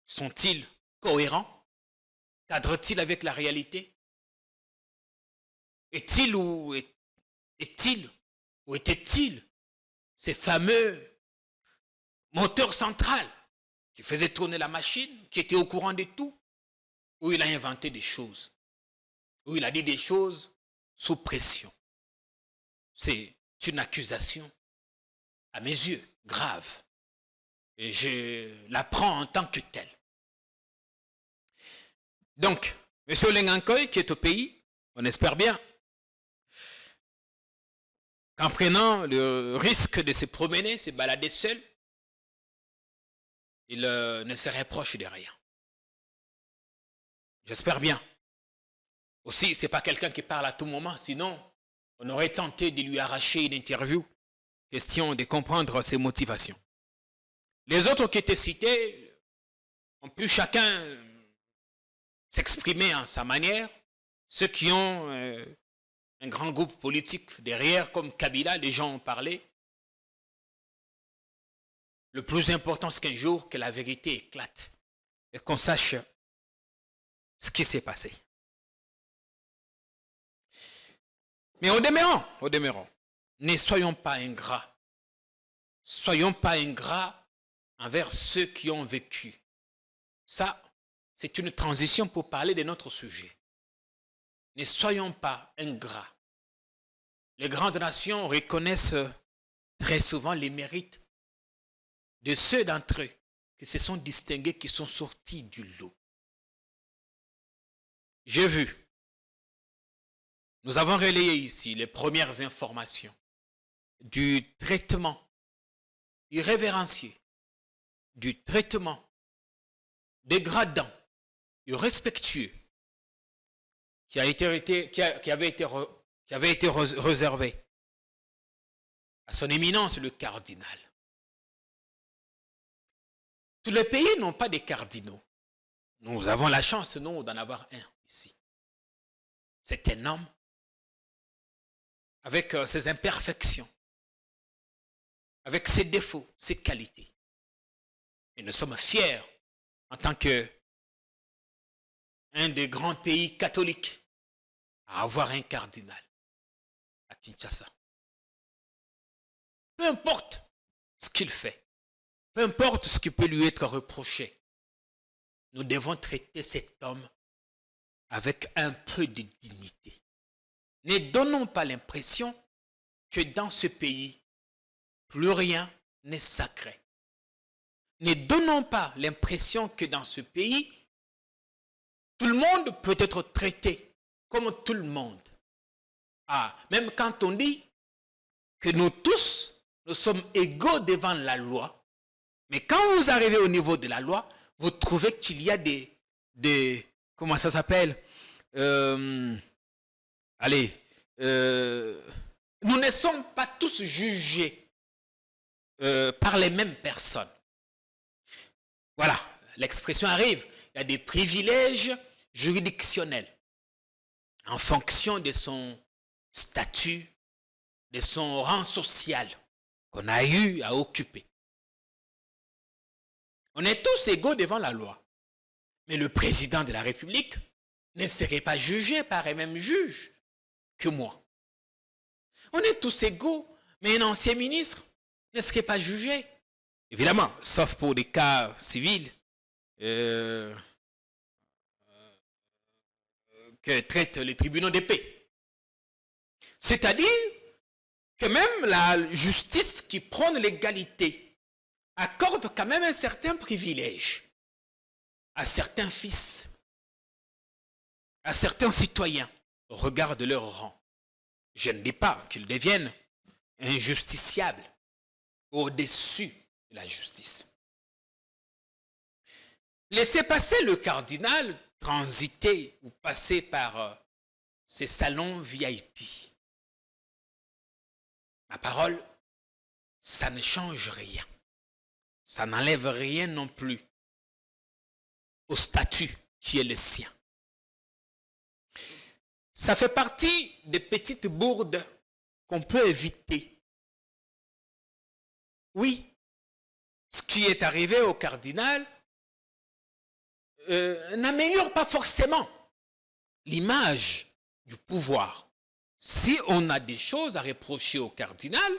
[SPEAKER 4] sont-ils cohérents? Cadrent-ils avec la réalité? Est-il ou était-il ces fameux moteurs centrales qui faisaient tourner la machine, qui étaient au courant de tout, ou il a inventé des choses, ou il a dit des choses sous pression? C'est une accusation, à mes yeux, grave. Et je la prends en tant que telle. Donc, M. Olengankoy, qui est au pays, on espère bien qu'en prenant le risque de se promener, se balader seul, il ne se reproche de rien. J'espère bien. Aussi, ce n'est pas quelqu'un qui parle à tout moment, sinon on aurait tenté de lui arracher une interview. Question de comprendre ses motivations. Les autres qui étaient cités ont pu chacun s'exprimer en sa manière. Ceux qui ont un grand groupe politique derrière, comme Kabila, les gens ont parlé. Le plus important, c'est qu'un jour, que la vérité éclate et qu'on sache ce qui s'est passé. Mais au demeurant, ne soyons pas ingrats. Soyons pas ingrats envers ceux qui ont vécu. Ça, c'est une transition pour parler de notre sujet. Ne soyons pas ingrats. Les grandes nations reconnaissent très souvent les mérites de ceux d'entre eux qui se sont distingués, qui sont sortis du lot. J'ai vu, nous avons relayé ici les premières informations du traitement irrévérencieux, du traitement dégradant, irrespectueux qui avait été réservé à son éminence le cardinal. Tous les pays n'ont pas des cardinaux. Nous avons la chance, nous, d'en avoir un ici. C'est un homme avec ses imperfections, avec ses défauts, ses qualités. Et nous sommes fiers en tant qu'un des grands pays catholiques à avoir un cardinal à Kinshasa. Peu importe ce qu'il fait, peu importe ce qui peut lui être reproché, nous devons traiter cet homme avec un peu de dignité. Ne donnons pas l'impression que dans ce pays, plus rien n'est sacré. Ne donnons pas l'impression que dans ce pays, tout le monde peut être traité comme tout le monde. Ah, même quand on dit que nous tous, nous sommes égaux devant la loi, mais quand vous arrivez au niveau de la loi, vous trouvez qu'il y a des comment ça s'appelle nous ne sommes pas tous jugés par les mêmes personnes. Voilà, l'expression arrive. Il y a des privilèges juridictionnels en fonction de son statut, de son rang social qu'on a eu à occuper. On est tous égaux devant la loi. Mais le président de la République ne serait pas jugé par les mêmes juges que moi. On est tous égaux, mais un ancien ministre ne serait pas jugé. Évidemment, sauf pour des cas civils que traitent les tribunaux de paix. C'est-à-dire que même la justice qui prône l'égalité accorde quand même un certain privilège à certains fils, à certains citoyens au regard de leur rang. Je ne dis pas qu'ils deviennent injusticiables au-dessus de la justice. Laissez passer le cardinal transiter ou passer par ces salons VIP. Ma parole, ça ne change rien. Ça n'enlève rien non plus au statut qui est le sien. Ça fait partie des petites bourdes qu'on peut éviter. Oui, ce qui est arrivé au cardinal n'améliore pas forcément l'image du pouvoir. Si on a des choses à reprocher au cardinal,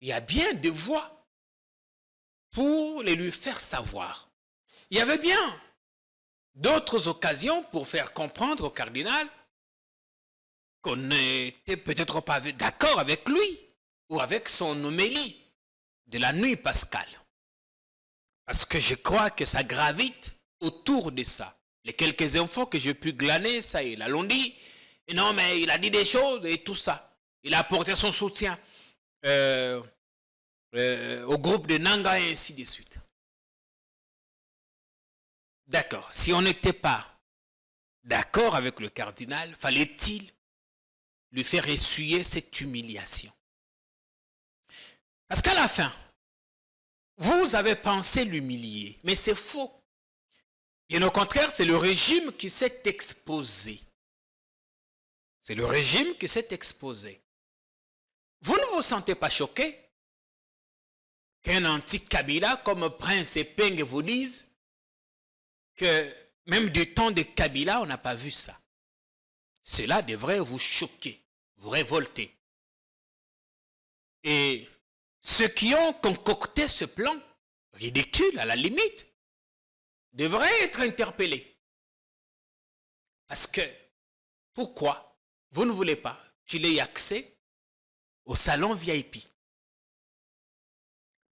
[SPEAKER 4] il y a bien des voies pour les lui faire savoir. Il y avait bien d'autres occasions pour faire comprendre au cardinal qu'on n'était peut-être pas d'accord avec lui ou avec son homélie de la nuit pascale. Parce que je crois que ça gravite autour de ça. Les quelques infos que j'ai pu glaner, ça, ils l'ont dit. Et non, mais il a dit des choses et tout ça. Il a apporté son soutien au groupe de Nanga et ainsi de suite. D'accord. Si on n'était pas d'accord avec le cardinal, fallait-il lui faire essuyer cette humiliation? Parce qu'à la fin, vous avez pensé l'humilier, mais c'est faux. Bien au contraire, c'est le régime qui s'est exposé. C'est le régime qui s'est exposé. Vous ne vous sentez pas choqué qu'un anti-Kabila comme Prince Epeng vous dise que même du temps de Kabila, on n'a pas vu ça. Cela devrait vous choquer, vous révolter. Et ceux qui ont concocté ce plan, ridicule à la limite, devraient être interpellés. Parce que, pourquoi vous ne voulez pas qu'il ait accès au salon VIP?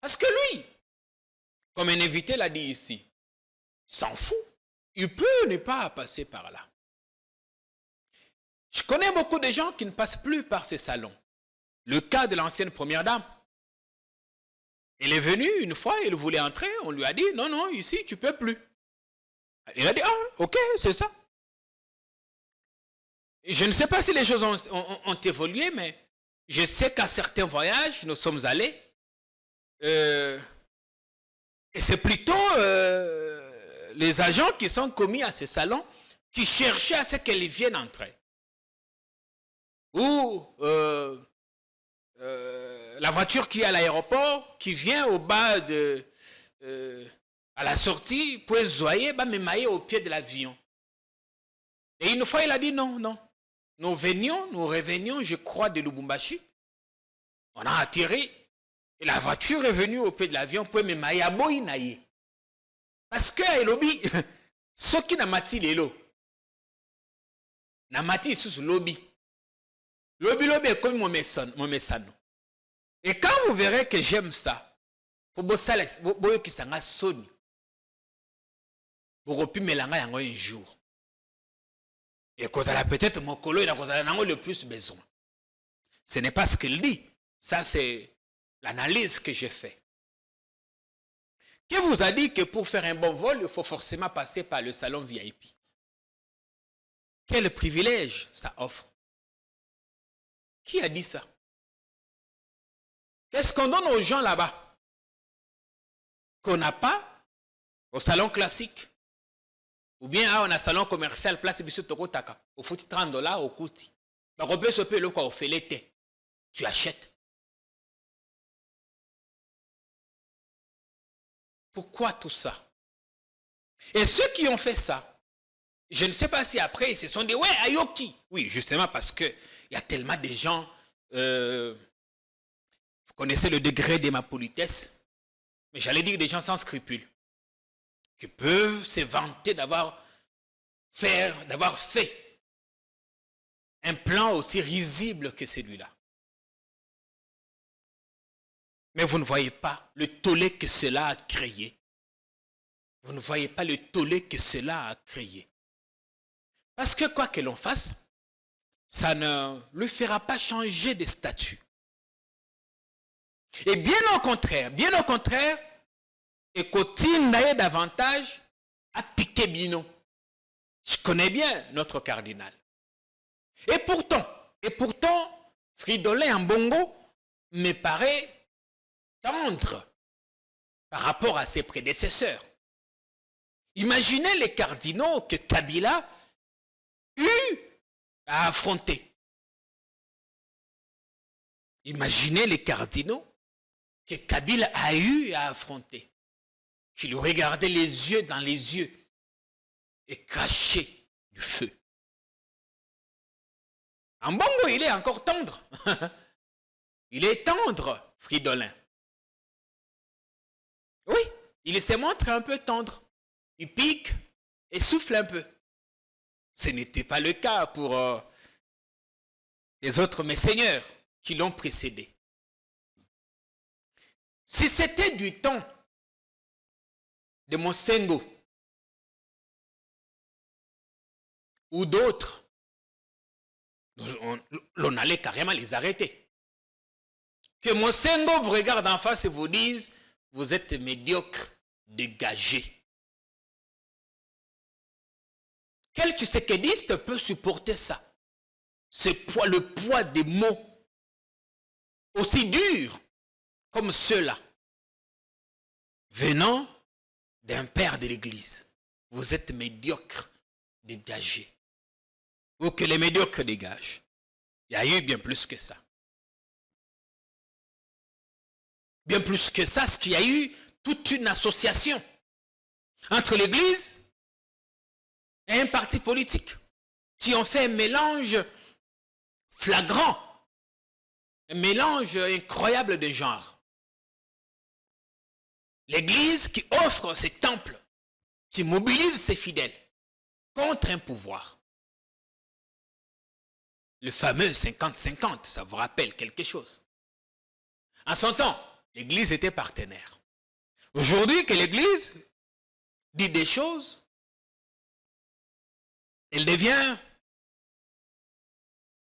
[SPEAKER 4] Parce que lui, comme un invité l'a dit ici, il s'en fout. Il peut ne pas passer par là. Je connais beaucoup de gens qui ne passent plus par ces salons. Le cas de l'ancienne première dame. Elle est venue une fois, elle voulait entrer, on lui a dit, non, non, ici, tu ne peux plus. Elle a dit, ah, ok, c'est ça. Je ne sais pas si les choses ont évolué, mais je sais qu'à certains voyages, nous sommes allés, et c'est plutôt les agents qui sont commis à ce salon qui cherchaient à ce qu'elle vienne entrer. Ou la voiture qui est à l'aéroport, qui vient au bas de... à la sortie, pour zoyer, bah, me mailler au pied de l'avion. Et une fois, il a dit non, non. Nous revenions, je crois, de Lubumbashi. On a atterri. Et la voiture est venue au pied de l'avion pour me mailler à Boïnaïe. Parce que, Elobi, ce qui n'a mati l'élo, n'a mati sous lobby. Lobby est comme mon messano. Et quand vous verrez que j'aime ça, pour boyo qui s'en a sonné, pour pu mélanger un jour. Et cause à peut-être mon colo, il a cause à le plus besoin. Ce n'est pas ce qu'il dit. Ça, c'est l'analyse que j'ai faite. Qui vous a dit que pour faire un bon vol, il faut forcément passer par le salon VIP? Quel privilège ça offre? Qui a dit ça? Qu'est-ce qu'on donne aux gens là-bas qu'on n'a pas au salon classique? Ou bien on a un salon commercial, place biso tokotaka, au fouti $30 au kouti. Bah, repère ce peu le quoi, au fait l'été. Tu achètes. Pourquoi tout ça? Et ceux qui ont fait ça, je ne sais pas si après, ils se sont dit, ouais, Ayoki. Oui, justement parce qu'il y a tellement de gens, vous connaissez le degré de ma politesse, mais j'allais dire des gens sans scrupules, qui peuvent se vanter d'avoir fait un plan aussi risible que celui-là. Mais vous ne voyez pas le tollé que cela a créé. Vous ne voyez pas le tollé que cela a créé. Parce que quoi que l'on fasse, ça ne lui fera pas changer de statut. Et bien au contraire, et Cotine d'ailleurs davantage à piquer Bino. Je connais bien notre cardinal. Et pourtant, Fridolin Mbongo me paraît tendre par rapport à ses prédécesseurs. Imaginez les cardinaux que Kabila eut à affronter. Imaginez les cardinaux que Kabila a eu à affronter. Qui lui regardait les yeux dans les yeux et crachait du feu. Mbongo, il est encore tendre. Il est tendre, Fridolin. Oui, il se montre un peu tendre. Il pique et souffle un peu. Ce n'était pas le cas pour les autres messeigneurs qui l'ont précédé. Si c'était du temps de Monsengo ou d'autres, l'on allait carrément les arrêter. Que Mosengo vous regarde en face et vous dise, vous êtes médiocre, dégagé. Quel tshisekidiste peut supporter ça? Le poids des mots aussi durs comme ceux-là, venant d'un père de l'Église. Vous êtes médiocre, dégagé. Ou que les médiocres dégagent. Il y a eu bien plus que ça. Bien plus que ça, ce qu'il y a eu toute une association entre l'Église et un parti politique qui ont fait un mélange flagrant, un mélange incroyable de genres. L'Église qui offre ses temples, qui mobilise ses fidèles contre un pouvoir. Le fameux 50-50, ça vous rappelle quelque chose. En son temps, l'Église était partenaire. Aujourd'hui que l'Église dit des choses, elle devient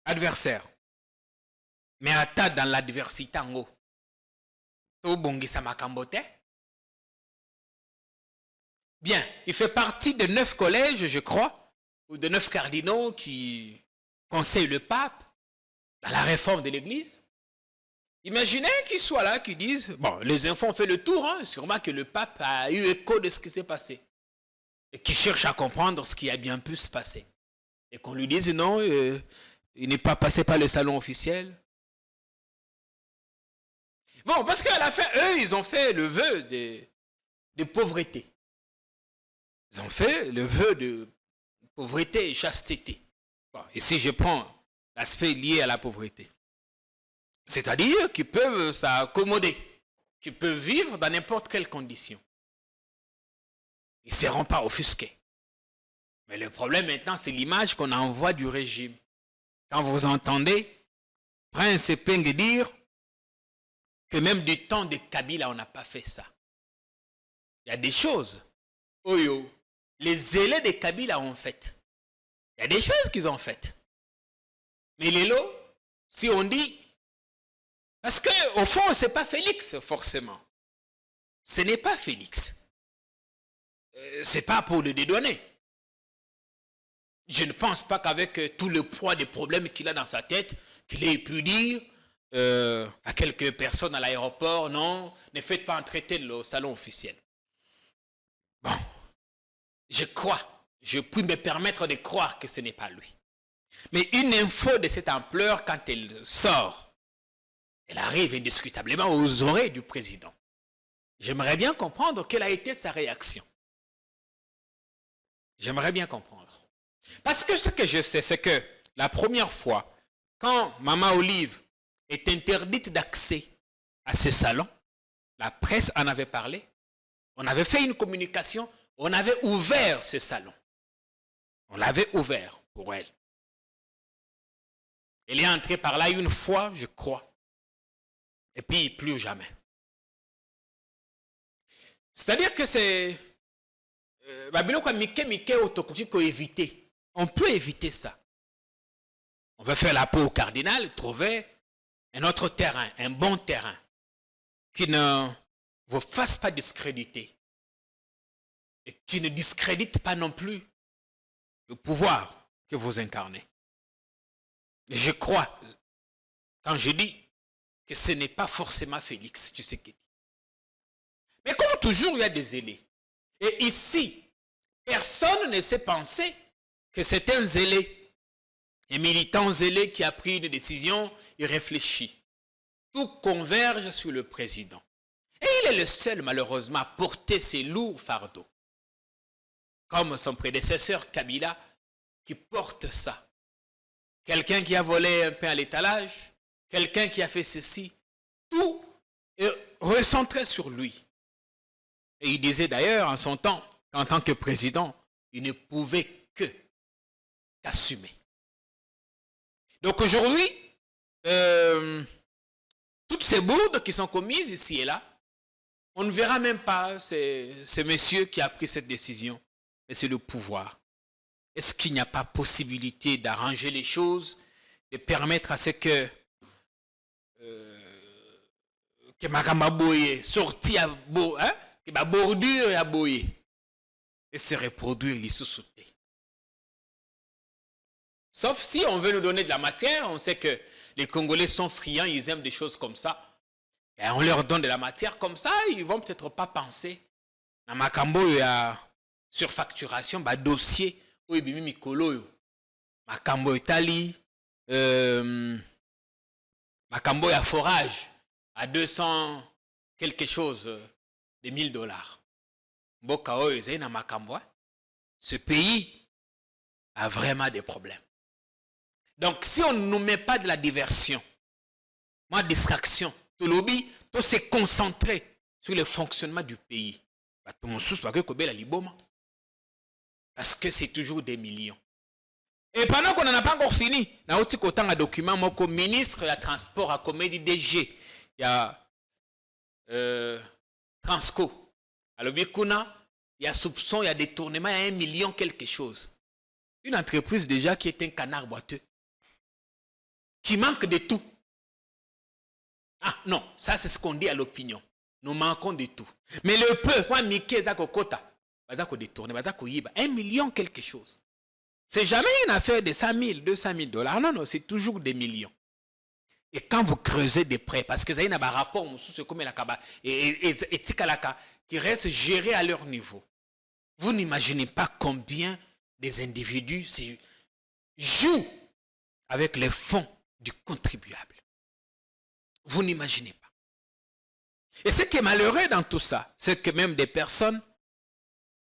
[SPEAKER 4] adversaire. Mais attends dans l'adversité en haut. Bien, il fait partie de 9 collèges, je crois, ou de 9 cardinaux qui conseillent le pape dans la réforme de l'Église. Imaginez qu'ils soient là, qu'ils disent, bon, les infos ont fait le tour, hein, sûrement que le pape a eu écho de ce qui s'est passé. Et qui cherche à comprendre ce qui a bien pu se passer. Et qu'on lui dise, non, il n'est pas passé par le salon officiel. Bon, parce qu'à la fin, eux, ils ont fait le vœu de pauvreté. Ils ont fait le vœu de pauvreté et chasteté. Bon, ici, je prends l'aspect lié à la pauvreté. C'est-à-dire qu'ils peuvent s'accommoder, qu'ils peuvent vivre dans n'importe quelle condition. Ils ne seront pas offusqués. Mais le problème maintenant, c'est l'image qu'on envoie du régime. Quand vous entendez Prince Epenge dire que même du temps de Kabila, on n'a pas fait ça. Il y a des choses, les zélés de Kabila ont fait. Il y a des choses qu'ils ont faites. Mais les lots, si on dit, parce qu'au fond, ce n'est pas Félix, forcément. Ce n'est pas Félix. Ce n'est pas pour le dédouaner. Je ne pense pas qu'avec tout le poids des problèmes qu'il a dans sa tête, qu'il ait pu dire à quelques personnes à l'aéroport, non, ne faites pas entrer tel au salon officiel. Bon, je crois, je puis me permettre de croire que ce n'est pas lui. Mais une info de cette ampleur, quand elle sort, elle arrive indiscutablement aux oreilles du président. J'aimerais bien comprendre quelle a été sa réaction. J'aimerais bien comprendre. Parce que ce que je sais, c'est que la première fois, quand Maman Olive est interdite d'accès à ce salon, la presse en avait parlé, on avait fait une communication, on avait ouvert ce salon. On l'avait ouvert pour elle. Elle est entrée par là une fois, je crois. Et puis, plus jamais. C'est-à-dire que c'est... On peut éviter ça. On veut faire la peau au cardinal, trouver un autre terrain, un bon terrain, qui ne vous fasse pas discréditer. Et qui ne discrédite pas non plus le pouvoir que vous incarnez. Je crois, quand je dis que ce n'est pas forcément Félix Tshisekedi. Mais comme toujours, il y a des zélés. Et ici, personne ne s'est pensé que c'est un zélé, un militant zélé qui a pris une décision irréfléchie. Tout converge sur le président. Et il est le seul, malheureusement, à porter ces lourds fardeaux. Comme son prédécesseur Kabila, qui porte ça. Quelqu'un qui a volé un pain à l'étalage, quelqu'un qui a fait ceci, tout est recentré sur lui. Et il disait d'ailleurs en son temps, qu'en tant que président, il ne pouvait qu'assumer. Donc aujourd'hui, toutes ces bourdes qui sont commises ici et là, on ne verra même pas ce monsieur qui a pris cette décision, mais c'est le pouvoir. Est-ce qu'il n'y a pas possibilité d'arranger les choses de permettre à ce que Makamba Boye sorti à Bo, hein, que ma bordure à Boye et se reproduire les sous-soutés. Sauf si on veut nous donner de la matière, on sait que les Congolais sont friands, ils aiment des choses comme ça. Et on leur donne de la matière comme ça, ils vont peut-être pas penser. Dans Makambo, il y a surfacturation, bah dossier, où il y a Mikolo, Makambo Italie, Makambo, il y a forage à 200 quelque chose de $1000. Bokao, il na Makambo. Ce pays a vraiment des problèmes. Donc, si on ne nous met pas de la diversion, moi, distraction, tout lobby, tout se concentrer sur le fonctionnement du pays. Parce que c'est toujours des millions. Et pendant qu'on n'en a pas encore fini, on a un document, mon ministre de la Transport a commis DG, il y a Transco. Alors, il y a soupçon, il y a détournement, il y a 1 million quelque chose. Une entreprise déjà qui est un canard boiteux, qui manque de tout. Ah non, ça c'est ce qu'on dit à l'opinion. Nous manquons de tout. Mais le peu, moi, Mickey, Zakokota, détourner, 1 million quelque chose. C'est jamais une affaire de 100 000, 200 000 $. Non, non, c'est toujours des millions. Et quand vous creusez des prêts, parce que ça y a un rapport, et qui reste géré à leur niveau, vous n'imaginez pas combien des individus jouent avec les fonds du contribuable. Vous n'imaginez pas. Et ce qui est malheureux dans tout ça, c'est que même des personnes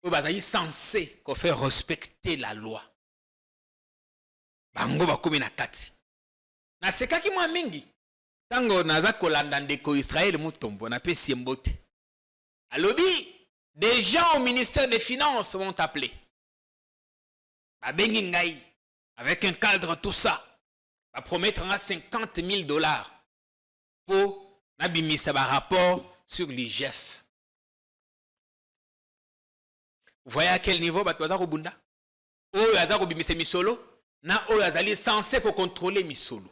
[SPEAKER 4] sont censées faire respecter la loi. Bango bakomi na kati. Na sekaki mwa mingi. Tango naza kolanda ndeko Israël mutombo na pe siembote. Alobi, des gens au ministère des Finances vont t'appeler. Babengi ngai, avec un cadre tout ça, va promettre $50 000 pour n'abimisa un rapport sur l'IGF. Vous voyez à quel niveau Batwaza Robunda? Oh, Yazako Bimise Misolo. Na Oyazali censé contrôler Misolo.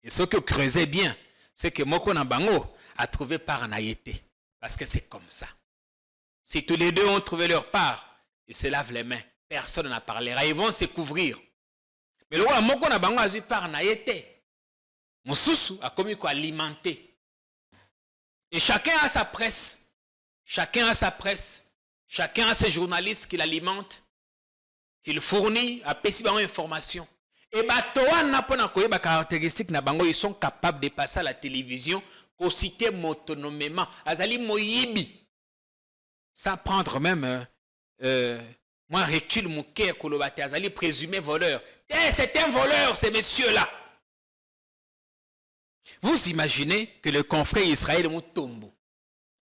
[SPEAKER 4] Et ce que vous creusez bien, c'est que Moko Nabango a trouvé part en Haïti. Parce que c'est comme ça. Si tous les deux ont trouvé leur part, ils se lavent les mains. Personne n'en parlera. Ils vont se couvrir. Mais le roi Moko Nabango a eu part en Haïti. Moussoussou a commis quoi alimenter. Et chacun a sa presse. Chacun a sa presse. Chacun a ses journalistes qui l'alimentent, qu'il fournit à Pessiban information. Et Batoa n'a pas de caractéristiques, ils sont capables de passer à la télévision, pour citer autonomement. Azali Moyibi. Sans prendre même, moi, recule mon cœur, Kolobate, Azali présumé voleur. C'est un voleur, ces messieurs-là. Vous imaginez que le confrère Israël Moutombo,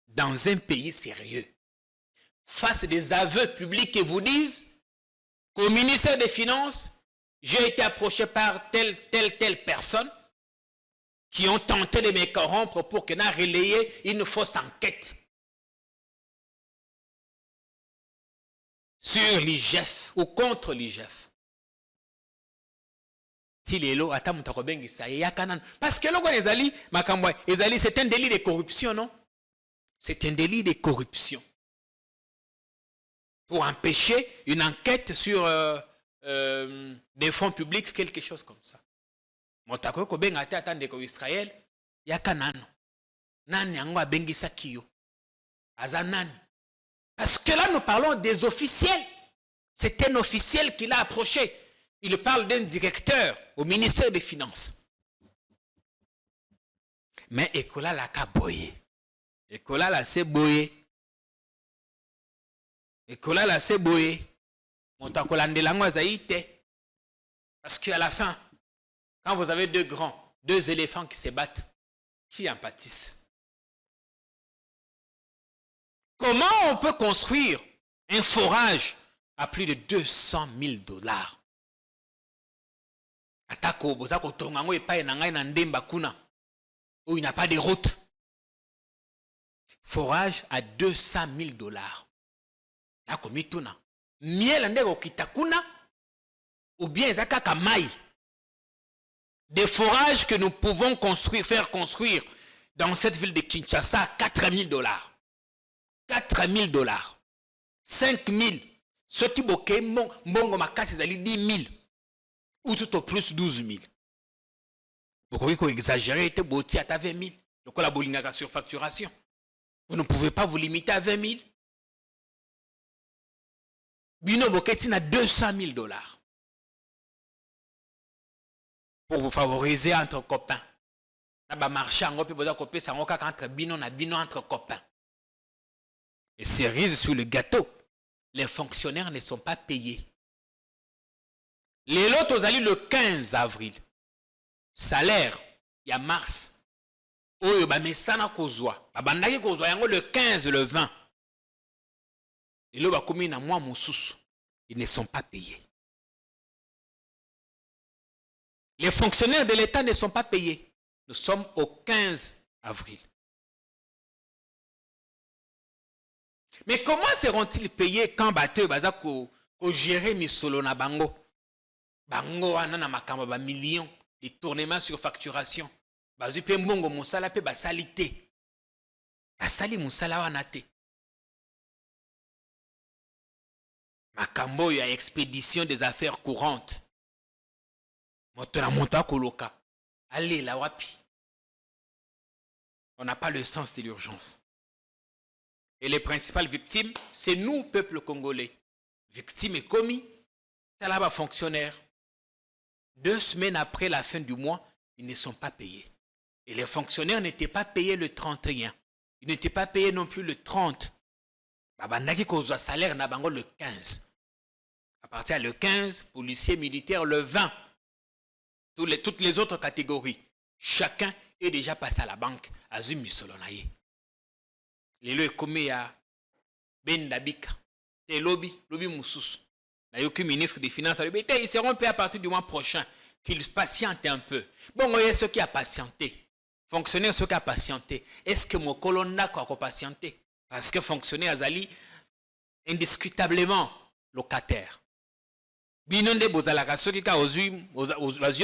[SPEAKER 4] dans un pays sérieux, fasse des aveux publics et vous disent qu'au ministère des Finances, j'ai été approché par telle personne qui ont tenté de me corrompre pour que n'a relayé une fausse enquête sur l'IGF ou contre l'IGF. Parce que c'est un délit de corruption, non? C'est un délit de corruption. Pour empêcher une enquête sur des fonds publics, quelque chose comme ça. Motako ko benga te atande ko Israël ya kanano. Nani yango abengisa kiyo. Azanani. Parce que là nous parlons des officiels. C'est un officiel qui l'a approché. Il parle d'un directeur au ministère des Finances. Mais Ekola la ka boye. Ekola la se boye. Ekola la se boye. Motako landelango azaite. Parce qu'à la fin, quand vous avez deux éléphants qui se battent, qui en pâtissent? Comment on peut construire un forage à plus de $200 000? Atako, bozako tongango epai na ngai na ndemba kuna, où il n'y a pas de route. Forage à $200 000. Là, comme ituna. Miel ndeko kitakuna, ou bien ezaka kamai. des forages que nous pouvons faire construire dans cette ville de Kinshasa à 4 000 $. 4 000 $. 5 000. Ce qui boké, mbongo makasi zali 10 000. Ou tout au plus 12 000. Vous pouvez exagérer, te boti à 20 000. Le quoi la bolingaka sur facturation. Vous ne pouvez pas vous limiter à 20 000. Bino boketi na 200 000 $. Pour vous favoriser entre copains. Naba marché en gros, besoin copier ça entre bino na bino entre copains. Et cerise sur le gâteau, les fonctionnaires ne sont pas payés. Les lots aux le 15 avril. Salaire, il y a mars. Oyo ba mesana kozwa. Abandaki kozwa yango le 15, le 20. Et là, comme na moi mosusu, ils ne sont pas payés. Les fonctionnaires de l'État ne sont pas payés. Nous sommes au 15 avril. Mais comment seront-ils payés quand bateau baza ko gérer misolo na bango? Bango anana makamba ba millions de tournements sur facturation. Bazu pe mbongo musala pe basalité. Basali musala wana te. Makambo ya expédition des affaires courantes. Motona monta koloka. Allez la wapi. On n'a pas le sens de l'urgence. Et les principales victimes, c'est nous, peuple congolais. Victimes et commis, talaba fonctionnaires. 2 semaines après la fin du mois, ils ne sont pas payés. Et les fonctionnaires n'étaient pas payés le 31. Ils n'étaient pas payés non plus le 30. Babandaki kozwa salaire na bango le 15. À partir du 15, policiers militaires le 20. Toutes les autres catégories. Chacun est déjà passé à la banque. Azumi Solonaye. Les lois commis à Bendabika. Et lobby Moussous. Le ministre des Finances. Ils seront payés à partir du mois prochain. Qu'ils patientent un peu. Bon, il y a ceux qui ont patienté. Fonctionnaires, ceux qui ont patienté. Est-ce que mon colonne n'a pas patienté? Parce que fonctionnaires, Azali, indiscutablement locataires. Binonde bozalaka soki ka ozui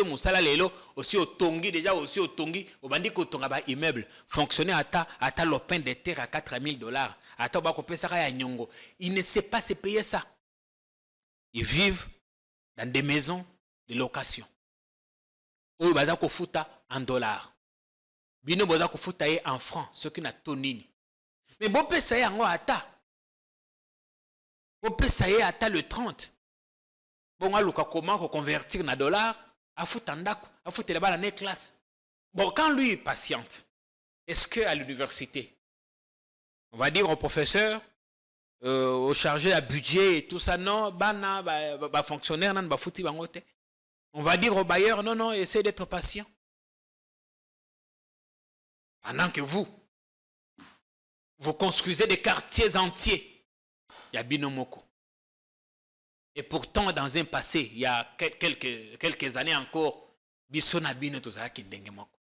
[SPEAKER 4] musala lelo aussi au tongi déjà aussi au tongi au bandi ko tonga ba immeuble fonctionnaire ata lopin de terre à 4 000 $. Ata ba ko pesa ya nyongo. Il ne sait pas se payer ça. Ils vivent dans des maisons de location. Ou baza ko futa en dollars. Bino baza ko futa en francs, ce qui na tonini. Mais bon pesa ya ngo ata. Bon pesa ya ata le 30. Bon, on va comment convertir na dollar à foutandako, à foutre là-bas dans les classes. Bon, quand lui est patiente, est-ce qu'à l'université, on va dire au professeur, au chargé à budget et tout ça, non, bah fonctionnaire, non, bah fouti bangote. On va dire au bailleur, non, essayez d'être patient. Pendant que vous construisez des quartiers entiers, il y a Binomoko. Et pourtant, dans un passé, il y a quelques années encore, Bissona Bino Tozaki Dengemoko.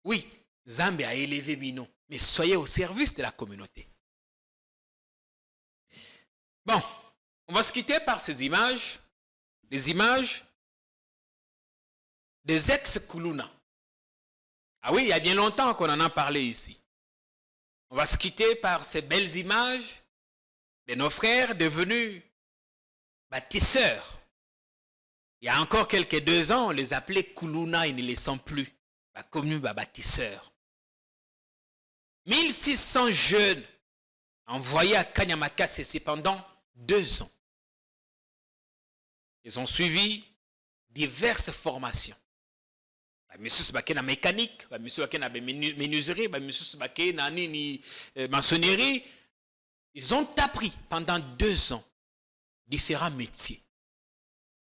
[SPEAKER 4] Oui, Zambie a élevé Bino, mais soyez au service de la communauté. Bon, on va se quitter par ces images, les images des ex-Kuluna. Ah oui, il y a bien longtemps qu'on en a parlé ici. On va se quitter par ces belles images de nos frères devenus bâtisseurs. Il y a encore quelques 2 ans, on les appelait Kuluna, ils ne les sont plus. Comme bâtisseurs. 1600 jeunes envoyés à Kanyamaka, c'est pendant 2 ans. Ils ont suivi diverses formations. Monsieur Baké na mécanique, monsieur Baké na menuiserie, monsieur Baké na maçonnerie. Ils ont appris pendant 2 ans différents métiers.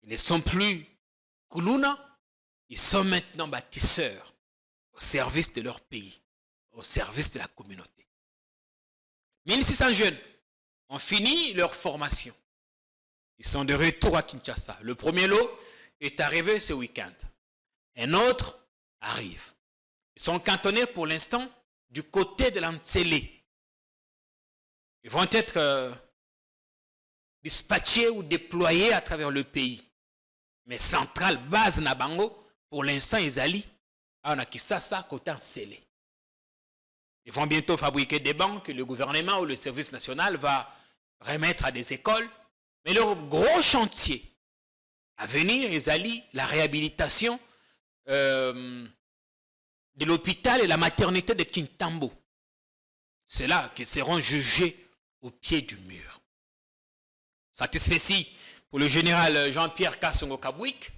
[SPEAKER 4] Ils ne sont plus Kuluna, ils sont maintenant bâtisseurs au service de leur pays, au service de la communauté. 1600 jeunes ont fini leur formation. Ils sont de retour à Kinshasa. Le premier lot est arrivé ce week-end. Un autre arrive. Ils sont cantonnés pour l'instant du côté de l'Antsélé. Ils vont être dispatchés ou déployés à travers le pays. Mais centrale, base Nabango, pour l'instant, Ezali, on a Kisasa, côté scellé. Ils vont bientôt fabriquer des banques que le gouvernement ou le service national va remettre à des écoles. Mais leur gros chantier à venir, Ezali, la réhabilitation de l'hôpital et la maternité de Kintambo. C'est là qu'ils seront jugés au pied du mur. Satisfait pour le général Jean-Pierre Kassongo Kabouik,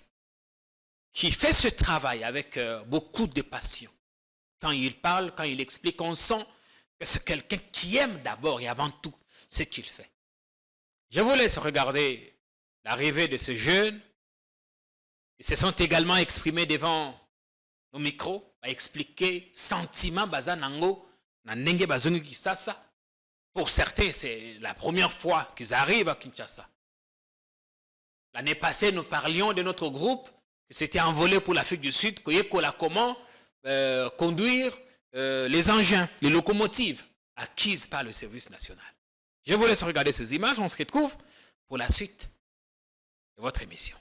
[SPEAKER 4] qui fait ce travail avec beaucoup de passion. Quand il parle, quand il explique, on sent que c'est quelqu'un qui aime d'abord et avant tout ce qu'il fait. Je vous laisse regarder l'arrivée de ce jeune. Ils se sont également exprimés devant nos micros, à expliquer sentiment bazanango na ndenge bazongi Kinshasa. Pour certains, c'est la première fois qu'ils arrivent à Kinshasa. L'année passée, nous parlions de notre groupe qui s'était envolé pour l'Afrique du Sud, comment conduire les engins, les locomotives acquises par le service national. Je vous laisse regarder ces images. On se retrouve pour la suite de votre émission.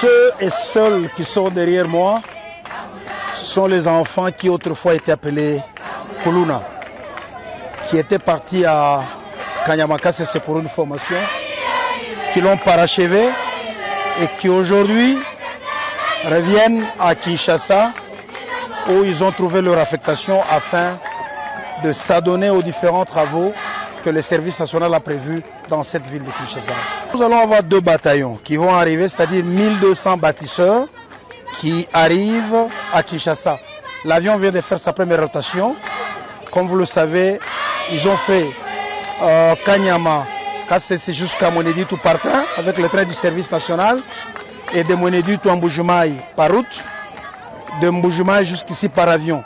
[SPEAKER 6] Ceux et celles qui sont derrière moi sont les enfants qui autrefois étaient appelés Kuluna, qui étaient partis à Kanyamakase, c'est pour une formation, qui l'ont parachevé et qui aujourd'hui reviennent à Kinshasa où ils ont trouvé leur affectation afin de s'adonner aux différents travaux que le service national a prévus dans cette ville de Kinshasa. Nous allons avoir 2 bataillons qui vont arriver, c'est-à-dire 1200 bâtisseurs qui arrivent à Kinshasa. L'avion vient de faire sa première rotation. Comme vous le savez, ils ont fait Kanyama, c'est jusqu'à Moneditu par train, avec le train du service national, et de Moneditu à Mbujimayi par route, de Mbujimayi jusqu'ici par avion.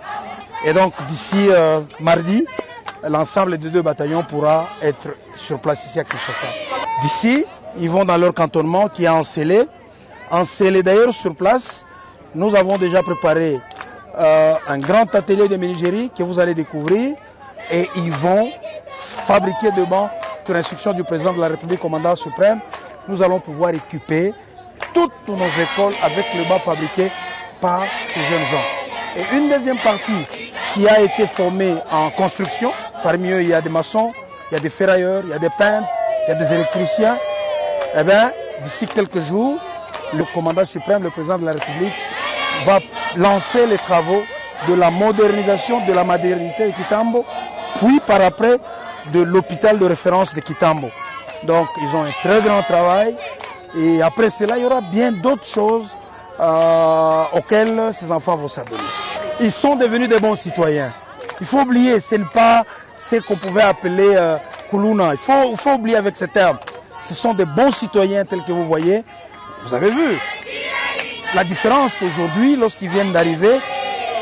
[SPEAKER 6] Et donc d'ici mardi, l'ensemble des 2 bataillons pourra être sur place ici à Kinshasa. D'ici, ils vont dans leur cantonnement qui est encelé. Encelé d'ailleurs sur place, nous avons déjà préparé un grand atelier de menuiserie que vous allez découvrir et ils vont fabriquer des bancs sur instruction du président de la République, commandant suprême. Nous allons pouvoir équiper toutes nos écoles avec le banc fabriqué par ces jeunes gens. Et une deuxième partie qui a été formée en construction, parmi eux il y a des maçons, il y a des ferrailleurs, il y a des peintres, il y a des électriciens. Eh bien, d'ici quelques jours, le commandant suprême, le président de la République, va lancer les travaux de la modernisation de la maternité de Kitambo, puis par après de l'hôpital de référence de Kitambo. Donc ils ont un très grand travail et après cela, il y aura bien d'autres choses auxquelles ces enfants vont s'adonner. Ils sont devenus des bons citoyens. Il faut oublier, ce n'est pas ce qu'on pouvait appeler Kuluna. Il faut oublier avec ce terme. Ce sont des bons citoyens tels que vous voyez. Vous avez vu la différence aujourd'hui lorsqu'ils viennent d'arriver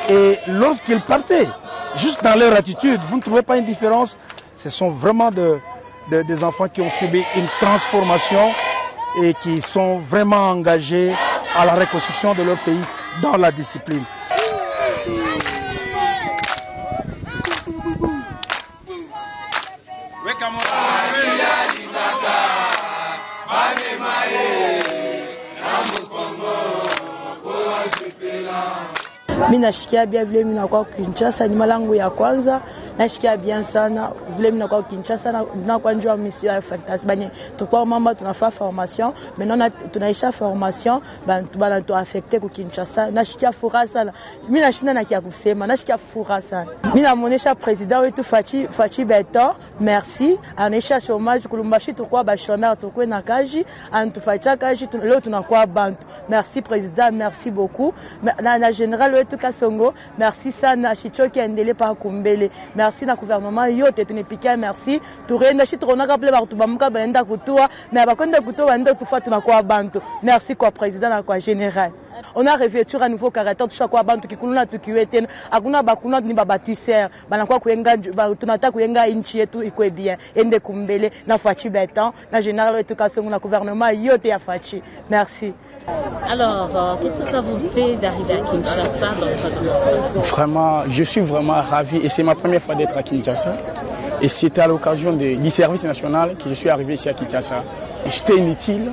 [SPEAKER 6] et lorsqu'ils partaient. Juste dans leur attitude, vous ne trouvez pas une différence? Ce sont vraiment des enfants qui ont subi une transformation et qui sont vraiment engagés à la reconstruction de leur pays dans la discipline.
[SPEAKER 7] Mimi nashikia bien vile mimi nakuwa Kinshasa, ni malangu ya kwanza. Nashikia bien sana vile mimi nakuwa Kinshasa na kwa njoo mission ya fantastique banye. Tukwa mama tunafanya formation, maintenant tunaisha formation, bana tu affecté ku Kinshasa. Nashikia furaha sana. Mimi nashinda na kia kusema, nashikia furaha sana. Mimi namuonesha president wetu Fachi Beton, merci. Anaisha chômage kulumbashi tukwa ba chômeur tukwe na kaji, antufacha kaji leo tunakuwa bantu. Merci président, merci beaucoup. Na général wetu Kasongo, merci sana Shichoki endele pa kumbele. Merci na gouvernement yote tunepikia merci. Turenda shi turona rappelé ba tubamuka baenda kutua, na bakonda kutua baenda tufa tunakuwa bantu. Merci kwa président na kwa général. On a revêtu un nouveau caractère tout quoi bantu kikuluna tukiwete akuna bakuna ni babatisser banakuwa kuyenga tunataka kuyenga inchi yetu ikwe bien ende kumbele na Fachi Beton na général wetu Kasongo na gouvernement yote ya Fachi. Merci.
[SPEAKER 8] Alors, qu'est-ce que ça vous fait d'arriver à Kinshasa dans le cadre?
[SPEAKER 6] Vraiment, je suis vraiment ravi et c'est ma première fois d'être à Kinshasa. Et c'était à l'occasion du service national que je suis arrivé ici à Kinshasa. J'étais inutile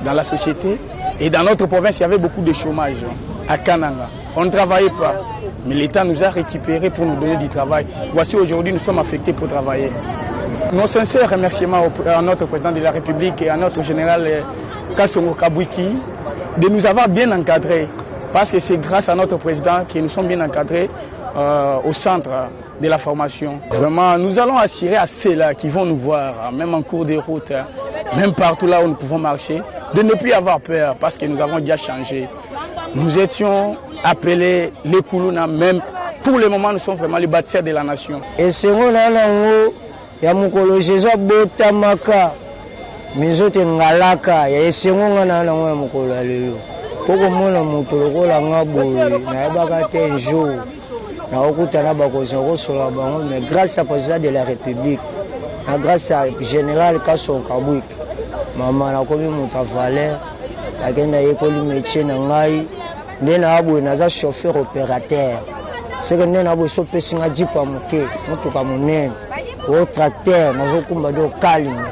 [SPEAKER 6] dans la société et dans notre province, il y avait beaucoup de chômage à Kananga. On ne travaillait pas, mais l'État nous a récupérés pour nous donner du travail. Voici aujourd'hui, nous sommes affectés pour travailler. Nos sincères remerciements à notre président de la République et à notre général Kasongo Kabwiki de nous avoir bien encadrés, parce que c'est grâce à notre président que nous sommes bien encadrés au centre de la formation. Vraiment, nous allons assurer à ceux-là qui vont nous voir, même en cours de route, même partout là où nous pouvons marcher, de ne plus avoir peur, parce que nous avons déjà changé. Nous étions appelés les Kuluna, même pour le moment, nous sommes vraiment les bâtisseurs de la nation.
[SPEAKER 9] Et c'est ya mukolo jezo bota maka mizote ngalaka ya esengo na ya mukolo lelo koko mona muto lokola ngaboye na yebaka te jour na okutana bakoza kosola bango, mais grâce à président de la République na grâce à général Kasongo Kabwiki mama na komi muta valeur akenda yekoli métier na ngai nde na aboye naza chauffeur opérateur seke nde na aboye sopesinga jipa moke motuka monene au tracteur nazokumba do kalima